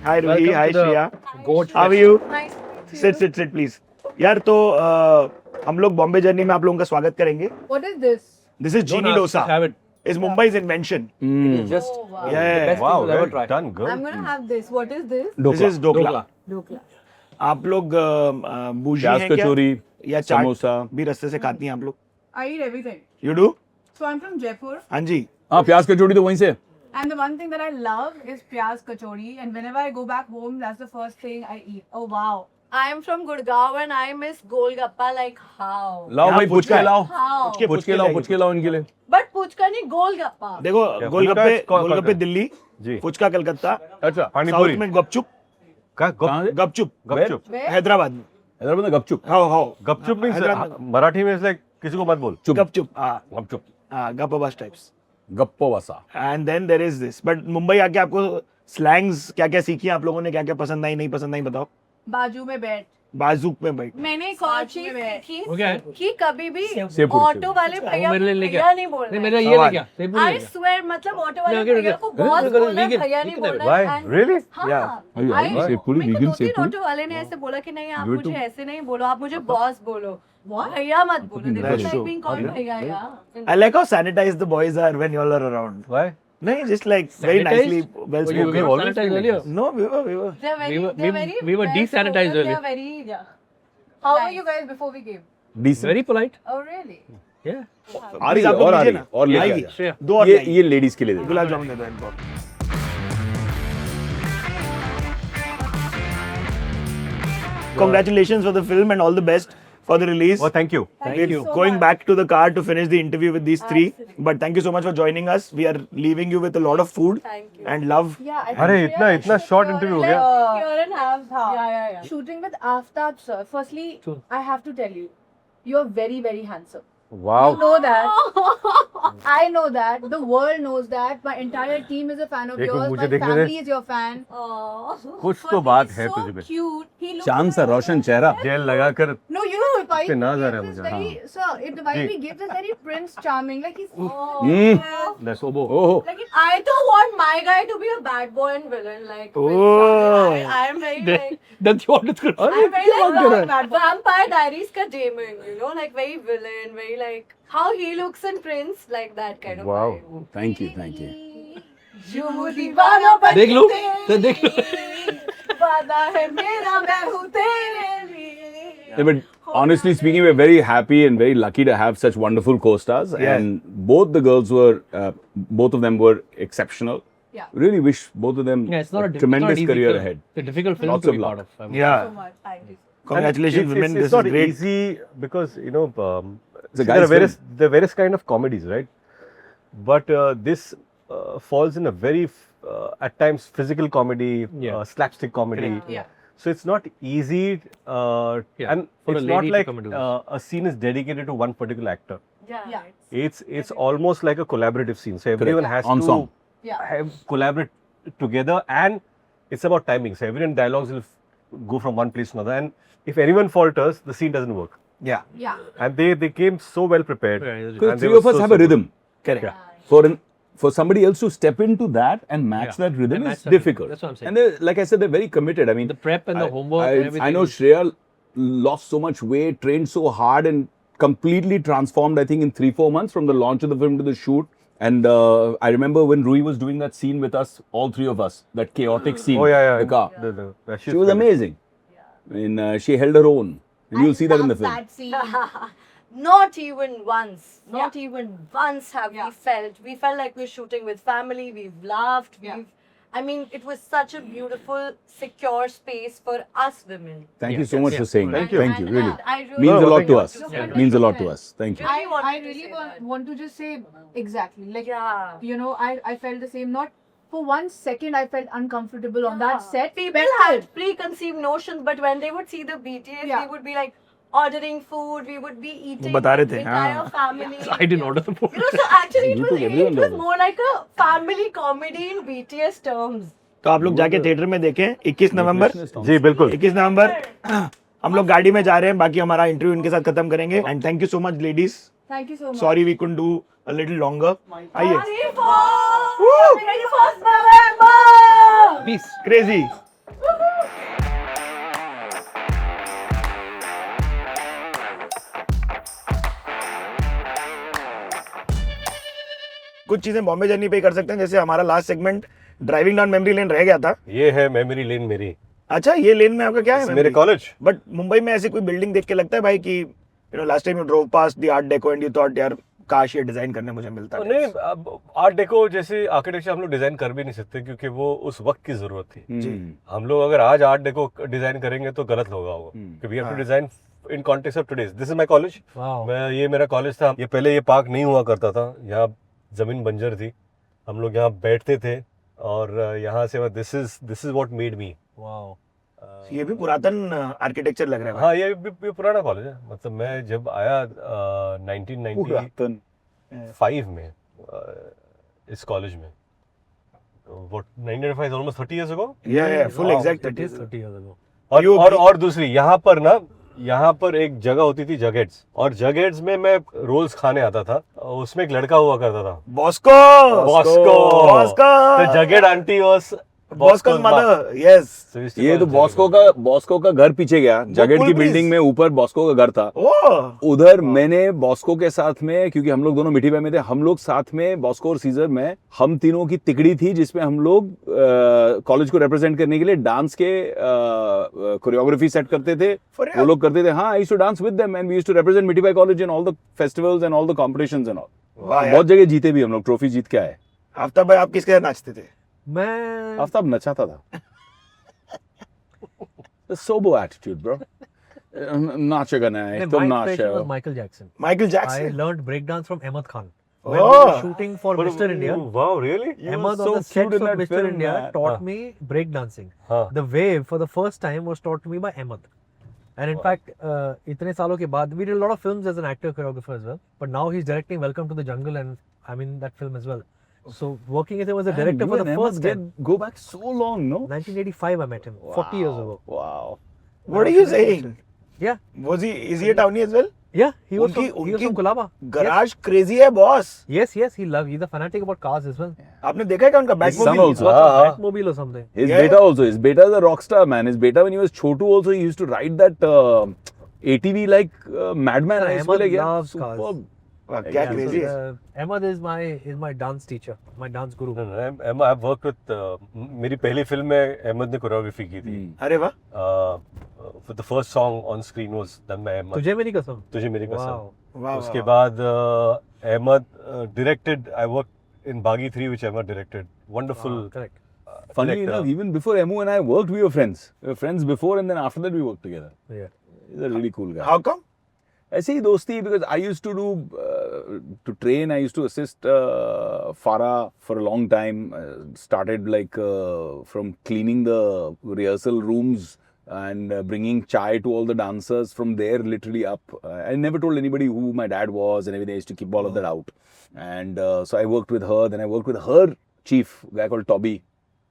Hi Ruhi, Welcome hi to the Shriya, Goat how are fest. You? Nice. Sit please. यार तो हम लोग बॉम्बे जर्नी में आप लोगों का स्वागत करेंगे। What is this? This is Don't Jini ask, dosa, just have it. इज Mumbai's invention। It's just Oh, wow. Yeah. the best Wow, thing you'll ever well try. done, girl. I'm gonna have this. What is this? This is dhokla. Dhokla. Dokla. आप लोग बूजी प्याज हैं क्या? कचौरी, या चाट समोसा. भी रास्ते से खाती हैं आप लोग? I eat everything. You do? So I'm from Jaipur, हाँ जी। हाँ, प्याज कचौड़ी तो वहीं से. and the one thing that I love is pyaz kachori. And whenever I go back home, that's the first thing I eat. Oh wow. I am from Gurgaon and I miss Golgappa like how? लाओ यहाँ भाई पुचका पुचके है. लाओ. How? पुचके लाओ इनके लिए. But puchka nahi Golgappa. देखो क्या, गोलगप्पे फुचका? गोलगप्पे दिल्ली, जी. फुचका कलकत्ता, अच्छा. साउथ पानीपुरी. में गपचुप, कहाँ से? गपचुप गपचुप. Where? हैदराबाद में। हैदराबाद में गपचुप. हाउ गपचुप मीन्स हैदराबाद मराठी में like किसी को मत बोल. चुप. गपचुप, हाँ गपचुप. हाँ, गपबास टाइप्स। गप्पो वसा. And then there is this, but Mumbai आके आपको स्लैंग्स क्या क्या सीखी आप लोगों ने, क्या क्या पसंद आई नहीं पसंद आई बताओ। Baju mein बैठ. बाजूक में बैठ, मैंने एक और चीज सीखी वो क्या है? कि कभी भी सेपुर, ऑटो वाले भैया मेरे लिए लेके भैया आ. नहीं बोलना नहीं है। मेरा ये ले क्या? सेब ले I क्या? swear मतलब ऑटो वाले नहीं, भैया को अगर- बॉस अगर बोलना है, vegan- भैया नहीं vegan है। बोलना Why? है। And- Really? हाँ, Yeah. अरे यार, सेपुरी, मेरे को vegan 2-3 सेपुरी. ऑटो वाले ने ऐसे बोला कि नहीं आप Give it मुझे to- ऐसे नहीं बोलो, आप मुझे बॉस बोलो, भैया मत बोलो। They don't like being called भैया यार। I like how sanitized the boys are when you all are around. Why? नहीं, just like very nicely well Oh, you spoken. were sanitized earlier. No we were They're very, We were- they're we- very we were well desanitized spoken, earlier. They're very, yeah. How were you guys before we came? Decent. Very polite. Oh really? Yeah. आ रही है और आ रही है और लेके आ आएगी। जा. श्रेया. दो और ये लेडीज के लिए दे दो. गुलाब जामुन दे दो इनको। Congratulations for the film and all the best for the release. Oh, thank you. We're going back to the car to finish the interview with these three. But thank you so much for joining us. We are leaving you with a lot of food Thank you. and love. Yeah, I अरे इतना short interview हो गया. Year and a half. Yeah. shooting with Aftab sir. Firstly, I have to tell you, you're very, very handsome. Wow. You know that. I know that. The world knows that. My entire team is a fan of देखो, yours. मुझे My देखने दे. family is your fan. Oh. कुछ तो बात है so तुझे पे. cute. He looks चांद सा रोशन चेहरा. जेल लगाकर No, you know, the vibe पे नाज आ he रहा है gives is मुझे. very, sir, if the vibe ji. he gives is very Prince Charming. Like he's, हम्म. सोबो. ओहो. like I don't want my guy to be a bad boy and villain. Like, with Oh. Shahid. I'm very like. That's your description. I'm very like Vampire Diaries ka Damon, you know, like very villain, very like how he looks in Prince, like that kind of Wow. vibe. Thank you, thank you. यूं दीवाना बन देख लो, के तो देख लो। वादा है मेरा मैं हूँ तेरे लिए Yeah, but honestly speaking, we're very happy and very lucky to have such wonderful co-stars. Yeah. And both the girls were, both of them were exceptional. Yeah. Really wish both of them Yeah, it's not a tremendous career ahead. It's a difficult film Lots to of be luck. part of. I mean, Yeah. so much. Thank you. Congratulations, women. It's This not is great. easy because It's a there guy's are various kind of comedies, right? But this falls in a very at times physical comedy, Yeah. slapstick comedy. Yeah. So it's not easy, Yeah, and for a it's not lady to like come and do this. a scene is dedicated to one particular actor. Yeah. Yeah. It's almost like a collaborative scene. So everyone has Ensemble. Yeah. to collaborate together, and it's about timing. So everyone dialogues will go from one place to another, and if anyone falters, the scene doesn't work. Yeah. Yeah. And they came so well prepared. Yeah, it's Because And they three were of us so, have so a good. rhythm. Correct. For somebody else to step into that and match Yeah. that rhythm And match is that rhythm. difficult. That's what I'm saying. And like I said, they're very committed. I mean, the prep and the homework I, and everything. I know Shreya lost so much weight, trained so hard, and completely transformed, I think, in 3-4 months from the launch of the film to the shoot. And I remember when Rui was doing that scene with us, all three of us, that chaotic scene. Oh yeah. The car. She's She was fantastic. amazing. I mean, she held her own. And you'll see that in the film. That scene. Not even once. Not Yeah. even once have Yeah. we felt. We felt like we're shooting with family. We've laughed. Yeah. I mean, it was such a beautiful, secure space for us women. Thank Yeah. you so much Yeah. for saying Thank that. you. Thank you, really. I really Means a No, lot thank to you. us. Yeah. Means a lot to us. Thank you. Really I wanted to really say that. want to just say exactly like Yeah. you know I felt the same. Not for 1 second I felt uncomfortable on that Yeah. set. People had preconceived notions, but when they would see the BTS, Yeah. we would be like ordering food. We would be eating. बता रहे थे, entire हाँ. family. I didn't order the food. You know, so actually You took it everyone was does it. more like a family comedy in BTS terms. तो आप लोग जाके theatre में देखें 21 नवंबर जी बिल्कुल 21 नवंबर हम लोग गाड़ी में जा रहे हैं बाकी हमारा इंटरव्यू इनके साथ खत्म करेंगे and thank you so much ladies Thank you so much. Sorry we could do a little longer आइए 21st November! Peace. क्रेजी कुछ चीजें बॉम्बे जर्नी पे ही कर सकते हैं जैसे हमारा last segment driving down memory lane रह गया था ये है मेमोरी लेन मेरी अच्छा ये लेन में आपका क्या है मेरे कॉलेज बट मुंबई में ऐसी कोई बिल्डिंग देख के लगता है भाई कि you know last time you drove past the art deco and you thought यार काश ये डिजाइन करने मुझे मिलता नहीं अब आर्ट डेको जैसे आर्किटेक्चर हम लोग डिजाइन कर भी नहीं सकते क्योंकि वो उस वक्त की जरूरत थी जी हम लोग अगर आज आर्ट डेको डिजाइन करेंगे तो गलत होगा वो क्योंकि वी हैव टू हाँ। Design in context of today's this is my college Wow. मैं ये मेरा कॉलेज था ये पहले ये पार्क नहीं हुआ करता था यहाँ जमीन बंजर थी हम लोग यहाँ बैठते थे और यहाँ से this is what made me Wow. ये भी पुरातन आर्किटेक्चर लग रहा है हाँ ये भी पुराना कॉलेज है मतलब मैं जब आया 1995 में इस कॉलेज में what 1995 is almost 30 years ago या full Wow, exact it is 30 years ago. और दूसरी यहाँ पर ना यहाँ पर एक जगह होती थी जगेट्स और जगेट्स में मैं रोल्स खाने आता था उसमें एक लड़का हुआ करता था बॉस्को बॉस्को तो जगेट आंटी वाज बॉस्को's मदर यस ये तो बॉस्को का घर पीछे गया जगेट की please. बिल्डिंग में ऊपर बॉस्को का घर था ओ उधर मैंने बॉस्को के साथ में क्योंकि हम लोग दोनों मिठी भाई में थे हम लोग साथ में बॉस्को और सीजर में हम तीनों की तिकड़ी थी जिसमें हम लोग कॉलेज को रिप्रेजेंट करने के लिए डांस के कोरियोग्राफी सेट करते थे For वो लोग करते थे हाँ I used to dance with them and we used to represent Mithibai college in all the festivals and all the competitions and all वाह यार बहुत जगह जीते भी हम लोग ट्रॉफी जीत के आए आफ्ताब भाई आप किसके साथ नाचते थे मैं आफ्ताब नचाता था सोबो एटीट्यूड ब्रो नाचेगा नहीं तुम my नाच inspiration was Michael Jackson. Michael I Jackson learned breakdance from Ahmed Khan. When we Oh. were shooting for Mr. India, wow really Ahmed so on the cute sets in of that Mr. film, India man. taught me breakdancing. हाँ The wave for the first time was taught to me by Ahmed. And in fact, इतने सालों के बाद, we did a lot of films as an actor choreographer as well. But now he's directing Welcome to the Jungle and I'm in that film as well. So working with him as a director for the first time. Go back so long, no? 1985 I met him, 40 years ago. Wow. What are you saying? Yeah. Was he is he a townie as well? Yeah, he was उनकी- from, he was उनकी- from Colaba. Garage crazy है boss. Yes, he's a fanatic about cars as well. आपने देखा है क्या उनका His son Batmobile? also. Got हाँ, a हाँ. Batmobile or something. His Yeah. beta also. His beta is a rock star, man. His beta, when he was Chotu also, he used to ride that ATV like madman. I used to be Ahmed like, yeah, loves cars. superb. वाह, क्या Yeah, crazy है. so, Ahmed is my dance teacher, my dance guru. No, no, I've worked with मेरी पहली film में अहमद ने choreography की थी. अरे वाह. For the first song on screen was done by Ahmed. तुझे मेरी कसम. तुझे मेरी कसम. Wow. वाह, उसके वाह, बाद Ahmad directed. I worked in Baghi 3 which Ahmad directed. Wonderful. Correct. Funnily director. enough, even before Emu and I worked, we were friends. We were friends before, and then after that, we worked together. Yeah. He's a really cool guy. How come? ऐसे ही दोस्ती, because I used to do to train. I used to assist Farah for a long time. Started like from cleaning the rehearsal rooms and bringing chai to all the dancers. From there, literally up. I never told anybody who my dad was and everything. I used to keep all of that out. And so I worked with her. Then I worked with her chief, a guy called Toby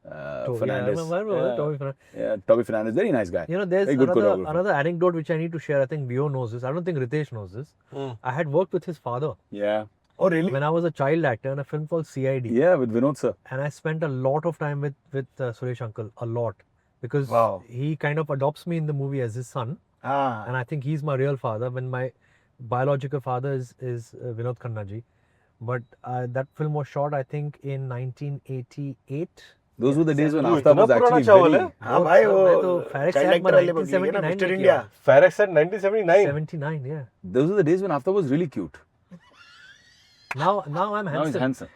Fernandez. Yeah, I remember Toby Fernandez. Yeah, Toby Fernandez, very nice guy. You know, there's Very good choreographer. another anecdote which I need to share. I think Bio knows this. I don't think Ritesh knows this. I had worked with his father Yeah, Oh really? when I was a child actor in a film called CID. yeah, with Vinod sir. And I spent a lot of time with Suresh Uncle, a lot. Because Wow. he kind of adopts me in the movie as his son. हाँ. And I think he's my real father when my biological father is Vinod Khanna ji. But that film was shot, I think, in 1988. Those were the days when तू Aftab इतना was पुराना actually चावल very... है? हाँ भाई वो मैं तो Farrokh चाइल्ड Sahib एक्टर में वाले बन गए ना 1979 मिस्टर में इंडिया. किया. Farrokh said 1979. 79, yeah. Those were the days when Aftab was really cute. Now I'm Now he's handsome. handsome.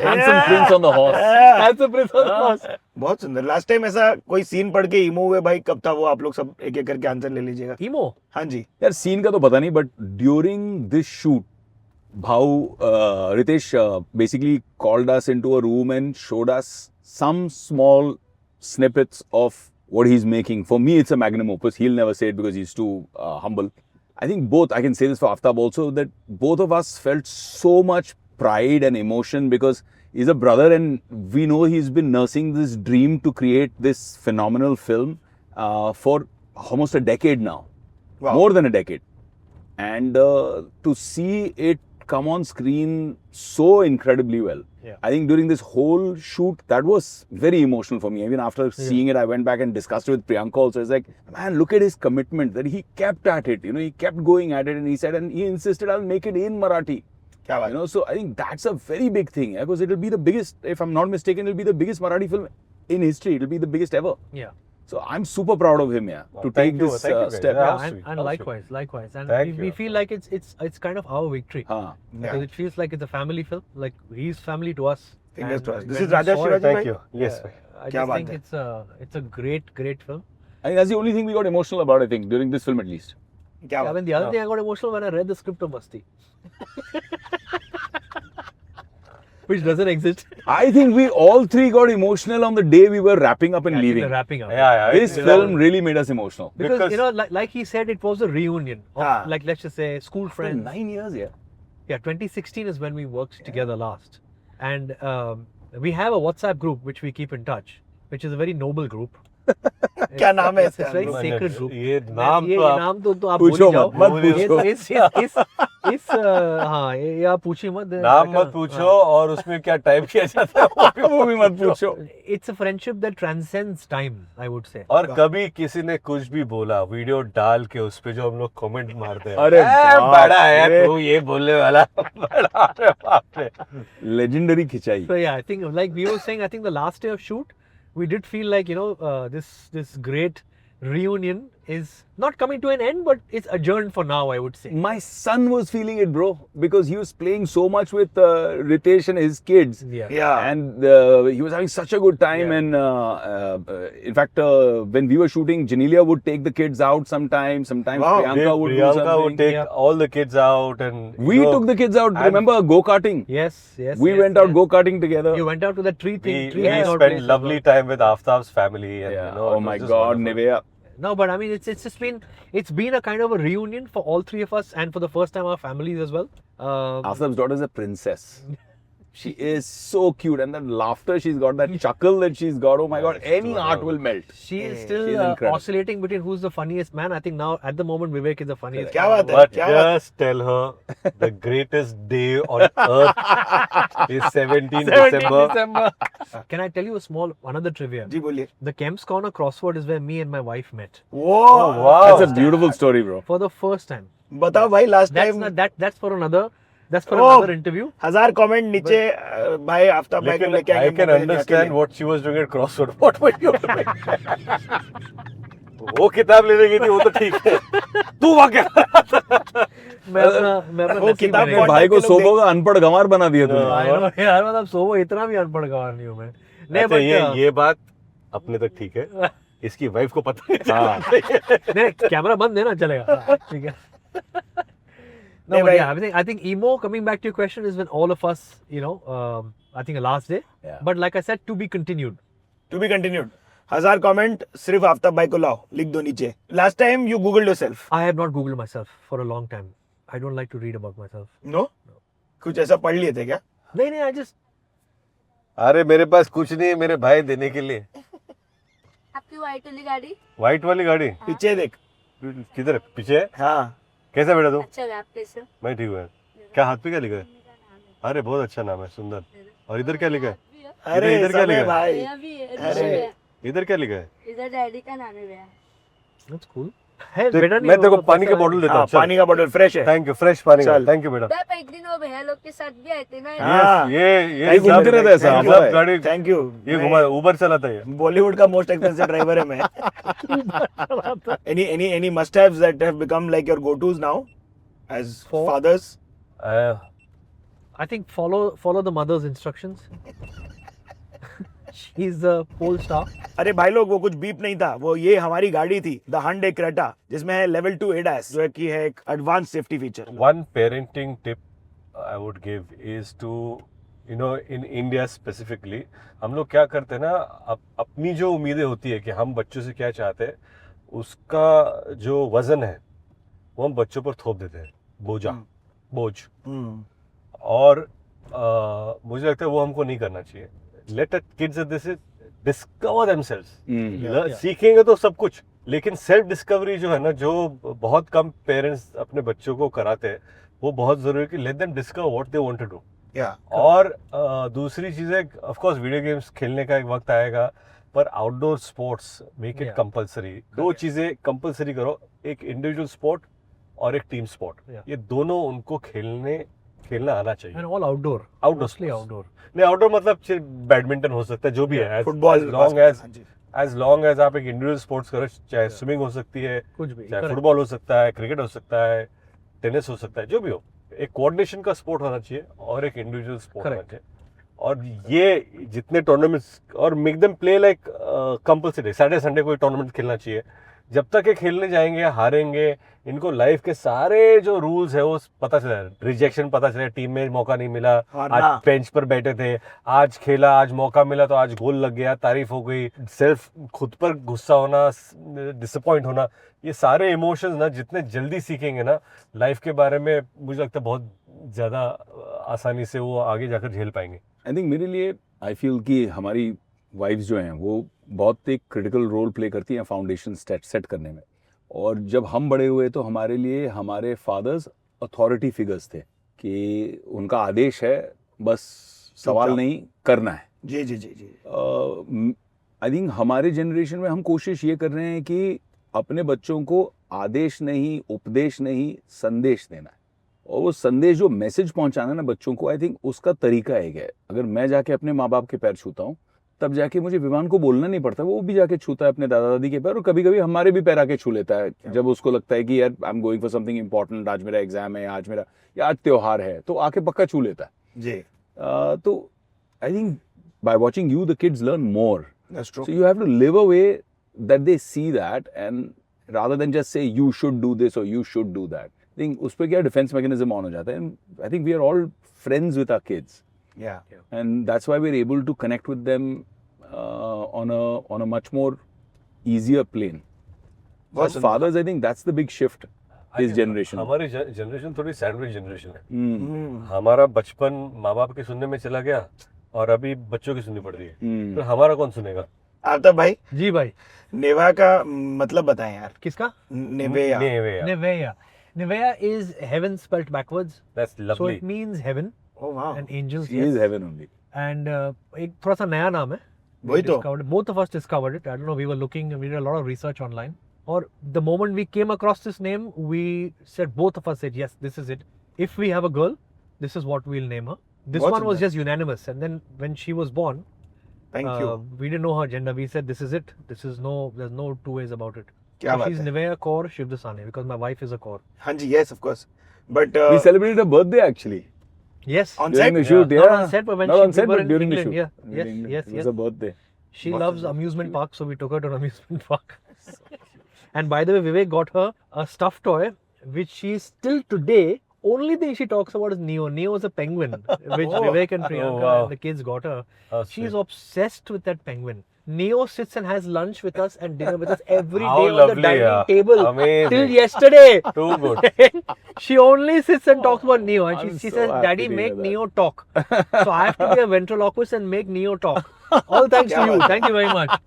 Handsome prince on the horse. Handsome prince on the horse. बहुत सुंदर. Last time ऐसा कोई scene पढ़ के इमो हुए भाई कब था वो? आप लोग सब एक एक करके आंसर ले लीजिएगा. Emo. हाँ जी. यार सीन का तो पता नहीं, but during this shoot, Bhau, Ritesh basically called us into a room and showed us some small snippets of what he's making. For me, it's a magnum opus. He'll never say it because he's too humble. I think both, I can say this for Aftab also, that both of us felt so much pride and emotion because he's a brother and we know he's been nursing this dream to create this phenomenal film for almost a decade now. Wow. More than a decade. And to see it come on screen so incredibly well. Yeah. I think during this whole shoot, that was very emotional for me. Even after seeing it, I went back and discussed it with Priyanka also. It's like, man, look at his commitment that he kept at it. You know, he kept going at it and he said, and he insisted, I'll make it in Marathi. क्या बात. You know, so I think that's a very big thing because it'll be the biggest, if I'm not mistaken, it'll be the biggest Marathi film in history. It'll be the biggest ever. Yeah. So I'm super proud of him, yeah, to take thank you, this thank you guys. step. Yeah. Yeah, How and, sweet, and how likewise. And Thank we you. feel like it's kind of our victory. Haan. Because it feels like it's a family film. Like he's family to us. Fingers And crossed. This when is we Raja saw it, Shivaji Thank bhai. you. Yes. bhai. I क्या just बात think है. it's a great film. I think that's the only thing we got emotional about, I think, during this film at least. क्या Yeah, बात. when the other day I got emotional when I read the script of Masti. Which doesn't exist. I think we all three got emotional on the day we were wrapping up and Yeah, leaving. the wrapping up. Yeah. This film really made us emotional. Because you know, like he said, it was a reunion of Ah. like let's just say school friends. 9 years, yeah. Yeah, 2016 is when we worked together last, and we have a WhatsApp group which we keep in touch, which is a very noble group. क्या नाम है It's इसका? a very sacred group. ये नाम ये तो आप नाम तो आप पूछो भूल ही जाओ। मत, मत ये तो पूछो। इस हाँ ये आप पूछिए मत। नाम मत पूछो और उसमें क्या टाइप किया जाता है वो भी मत पूछो। It's a friendship that transcends time, I would say. और कभी किसी ने कुछ भी बोला वीडियो डाल के उस पे जो हम लोग कमेंट मारते हैं अरे बाप बड़ा है रे। तू ये बोलने वाला बड़ा अरे बाप रे Legendary खिंचाई। So yeah, I think like we were saying, I think the last day of shoot, we did feel like this great reunion is not coming to an end, but it's adjourned for now, I would say. My son was feeling it, bro, because he was playing so much with Ritesh and his kids. Yeah. Yeah. And he was having such a good time. Yeah. And in fact, when we were shooting, Janelia would take the kids out sometimes. Sometimes Wow. Priyanka would do Priyanka something. would take Yeah. all the kids out and We took the kids out. and Remember go-karting? Yes. We went out go-karting together. You went out to the tree thing. we hangout spent place as lovely well. time with Aftab's family and Yeah. you know, Oh it was my just God, wonderful. Nivea. No, but I mean, it's just been a kind of a reunion for all three of us, and for the first time our families as well. Aftab's daughter is a princess. She is so cute, and that laughter she's got, that chuckle that she's got. Oh my God, it's any too art adorable. will melt. She is still She's incredible. oscillating between who's the funniest man. I think now at the moment Vivek is the funniest. क्या बात है But क्या बात just tell her the greatest day on earth is 17 December. Can I tell you another trivia? जी बोलिए The Kemp's Corner crossword is where me and my wife met वो Wow. That's a beautiful story, bro. for the first time. बताओ भाई last That's time not that's for another Oh. another interview. 1000 comment नीचे भाई आफ्ताब भाई को लेकिन लेके I आएंगे can मुंबई से understand अकेले। what she was doing at Crossroad. What were you doing? वो किताब लेने गई थी वो तो ठीक है तू वहाँ क्या मैं अपना वो नसीब किताब बनेगा। पढ़- भाई को के लोग सोबो का अनपढ़ गंवार बना दिया तूने. हाँ. I know यार मतलब सोवो इतना भी अनपढ़ गवार नहीं हूँ मैं. नहीं अच्छा, but ये बात अपने तक ठीक है इसकी वाइफ को पता नहीं हाँ. नहीं कैमरा बंद है ना चलेगा. ठीक है. No, नहीं but भाई. yeah, I think emo, coming back to your question, is when all of us, I think a last day. Yeah. But like I said, to be continued. To be continued 1000 comment सिर्फ आफ्ताब भाई को लाओ लिख दो नीचे last time you googled yourself I have not Googled myself for a long time. I don't like to read about myself. No कुछ ऐसा पढ़ लिए थे क्या नहीं, I just अरे मेरे पास कुछ नहीं है मेरे भाई देने के लिए आपकी व्हाइट वाली गाड़ी व्हाइट वाली गाड़ी पीछे देख किधर है पीछे है हाँ कैसा बेटा तू अच्छा है आपके से मैं ठीक हूँ क्या हाथ पे क्या लिखा है अरे बहुत अच्छा नाम है सुंदर और इधर क्या लिखा है अरे इधर क्या समय लिखा है? भाई मेरा भी है, अरे। ऋषभ है। इधर क्या लिखा है इधर डैडी का नाम है भैया that's cool. है देख, बेटा नहीं मैं तेरे को वो पानी पैसा का बॉटल देता हाँ हूँ चल पानी का बोतल फ्रेश है थैंक यू फ्रेश पानी का चल। थैंक यू बेटा मैं एक दिन वो भैया लोग के साथ भी आए थे ना हाँ। ये कहीं घूमते रहता है ऐसा, सब हमारा है। गाड़ी थैंक यू ये घुमा उबर चलाता है बॉलीवुड का मोस्ट एक्सपेंसिव ड्राइवर है मैं any must haves that have become like your go tos now as For- fathers I think follow the mother's instructions. She's the pole star. अरे भाई लोग वो कुछ बीप नहीं था वो ये हमारी गाड़ी थी द Hyundai Creta जिसमें है लेवल 2 ADAS जो है कि है एक advance safety feature one parenting tip I would give is to in India specifically हम लोग क्या करते हैं ना अपनी जो उम्मीदें होती है कि हम बच्चों से क्या चाहते हैं उसका जो वजन है वो हम बच्चों पर थोप देते हैं बोझ और मुझे लगता है वो हमको नहीं करना चाहिए let kids this discover themselves सीखेंगे तो सब कुछ लेकिन सेल्फ डिस्कवरी जो है ना जो बहुत कम पेरेंट्स अपने बच्चों को कराते हैं वो बहुत जरूरी है कि let them discover what they want to do और दूसरी चीज है ऑफ कोर्स वीडियो गेम्स खेलने का एक वक्त आएगा पर outdoor sports make it compulsory दो चीजें कंपलसरी करो एक इंडिविजुअल स्पोर्ट और एक टीम स्पोर्ट ये दोनों उनको खेलना आना चाहिए And all outdoor. Outdoor Mostly outdoor. नहीं आउटडोर मतलब सिर्फ बैडमिंटन हो सकता है जो भी है फुटबॉल एज लॉन्ग एज आप एक इंडिविजुअल स्पोर्ट्स करो चाहे स्विमिंग हो सकती है कुछ भी. चाहे Correct. फुटबॉल हो सकता है क्रिकेट हो सकता है टेनिस हो सकता है जो भी हो एक कोऑर्डिनेशन का स्पोर्ट होना चाहिए और एक इंडिविजुअल स्पोर्ट होना Correct. चाहिए और ये जितने टूर्नामेंट्स और make them play like compulsory Saturday Sunday कोई टूर्नामेंट खेलना चाहिए जब तक ये खेलने जाएंगे हारेंगे इनको लाइफ के सारे जो रूल्स है वो पता चला रिजेक्शन पता चला टीम में मौका नहीं मिला आज बेंच पर बैठे थे आज खेला आज मौका मिला तो आज गोल लग गया तारीफ हो गई सेल्फ खुद पर गुस्सा होना डिसअपॉइंट होना ये सारे इमोशंस ना जितने जल्दी सीखेंगे ना लाइफ के बारे में मुझे लगता है बहुत ज़्यादा आसानी से वो आगे जाकर झेल पाएंगे आई थिंक मेरे लिए आई फील कि हमारी वाइफ्स जो हैं वो बहुत एक क्रिटिकल रोल प्ले करती हैं फाउंडेशन सेट करने में और जब हम बड़े हुए तो हमारे लिए हमारे फादर्स अथॉरिटी फिगर्स थे कि उनका आदेश है बस सवाल नहीं करना है जी जी जी जी आई थिंक हमारे जनरेशन में हम कोशिश ये कर रहे हैं कि अपने बच्चों को आदेश नहीं उपदेश नहीं संदेश देना है और वो संदेश जो मैसेज पहुंचाना है ना बच्चों को आई थिंक उसका तरीका एक है अगर मैं जाके अपने माँ बाप के पैर छूता हूँ तब जाके मुझे विमान को बोलना नहीं पड़ता वो भी जाके छूता है अपने दादा दादी के पैर और कभी कभी हमारे भी पैर आके छू लेता है जब उसको लगता है कि यार I am going for something important आज मेरा एग्जाम है आज मेरा या आज त्योहार है तो आके पक्का छू लेता है जी तो I think by watching you the kids learn more that's true so you have to live a way that they see that and rather than just say you should do this or you should do that I think उस पे क्या defense mechanism on हो जाता है and I think we are all friends with our kids and that's why we're able to connect with them on a much more easier plane. As fathers, I think that's the big shift. his generation. हमारी generation थोड़ी sandwich generation है. Hmm. हमारा बचपन माँ बाप के सुनने में चला गया और अभी बच्चों की सुननी पड़ रही है. Hmm. तो हमारा कौन सुनेगा? आफ्ताब भाई, जी भाई. नेवा का मतलब बताएं यार. किसका? नेवेया. Nevea. Nevea. Nevea is heaven spelled backwards. That's So lovely. it means heaven Oh wow. and angels. He is heaven only. And एक थोड़ा सा नया नाम है. We वही तो. discovered it. Both of us discovered it. I don't know. We were looking. We did a lot of research online. Or the moment we came across this name, we said, both of us said, yes, this is it. If we have a girl, this is what we'll name her. This बहुत one was सुंदर. just unanimous. And then when she was born, Thank you. we didn't know her gender. We said, this is it. There's no two ways about it. क्या So बात she's है. Nevea Kaur Shivdasani because my wife is a Kaur. हाँ जी, yes of course. But We celebrated her birthday actually. Yes. on During set. the shoot, Not yeah. on set, but when Not she on set, we were but in during the England, shoot. yeah. Yes, During- yes, It was yes. her birthday. She What loves is it? amusement parks, so we took her to an amusement park. And by the way, Vivek got her a stuffed toy, which she still today, only thing she talks about is Neo. Neo is a penguin, which Vivek and Priyanka wow. and the kids got her. How She's sweet. obsessed with that penguin. Neo sits and has lunch with us and dinner with us every day How on the lovely, dining yeah. table. Amazing. Till yesterday. Too good. She only sits and talks about Neo, and I'm she so says, happy "Daddy, to make hear that." Neo talk." So I have to be a ventriloquist and make Neo talk. All thanks to you. Thank you very much.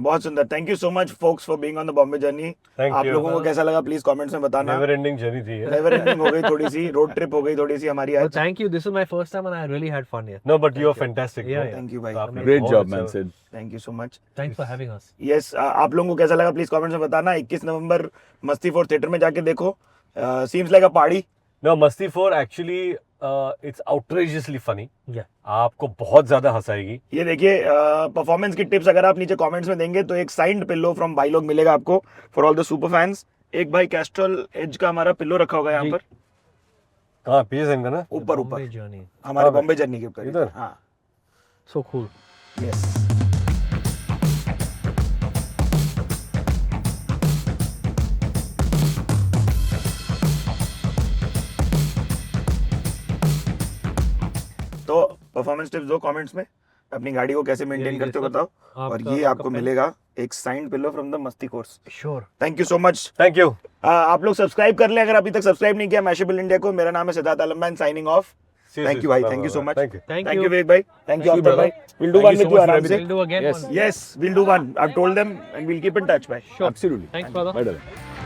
बहुत सुंदर. Thank you so much folks for being on the Bombay journey. Thank आप you. लोगों को कैसा लगा please comments में बताना. Never ending journey थी ये. नेवर एंडिंग हो गई थोड़ी सी, रोड ट्रिप हो गई थोड़ी सी हमारी Well, आज. thank you. This is my first time, and I really had fun here. No, but you're fantastic. Yeah, bro. yeah. Thank you भाई. तो आपने Great बहुत job, अच्छा- man, Sid. Thank you so much. Thanks for having us. Yes आप लोगों को कैसा लगा प्लीज कमेंट्स में बताना. 21 नवंबर मस्ती 4 थिएटर में जाके देखो. Seems like a party. No, Masti 4 actually it's outrageously funny. Yeah. आपको बहुत ज्यादा हंसाएगी. ये देखिए परफॉर्मेंस की टिप्स अगर आप नीचे कमेंट्स में देंगे तो एक साइंड पिल्लो फ्रॉम भाई लोग मिलेगा आपको for all the super fans. एक भाई कैस्ट्रॉल एज का हमारा पिल्लो रखा होगा यहाँ जी. पर कहाँ PSN का ना? ऊपर Bombay ऊपर journey. हमारे हाँ, बॉम्बे जर्नी के ऊपर. इधर? हाँ So cool. यस. तो परफॉर्मेंस टिप्स दो कमेंट्स में. अपनी गाड़ी को कैसे मेंटेन ये करते हो लीजिए बताओ. सर, और आपका- ये आपका आपको pen। मिलेगा एक साइंड पिल्लो फ्रॉम द मस्ती course. Sure. Thank you so much. Thank you. आप लोग सब्सक्राइब कर लें अगर अभी तक सब्सक्राइब नहीं किया मैशेबल इंडिया को. मेरा नाम है Siddharth Alam signing off. See you Thank you, soon. भाई. Bye, Thank bye, you so bye. much. Thank you. Thank Thank you. you, Vivek bhai. Thank you, Thank you, Aftab brother. bhai. We'll do Thank one you with so you much for आराम से. everything. We'll do again Yes. one. Yes, we'll do one. I've told them and we'll keep in touch, bhai. Sure. Absolutely. Thanks, brother. Bye, darling.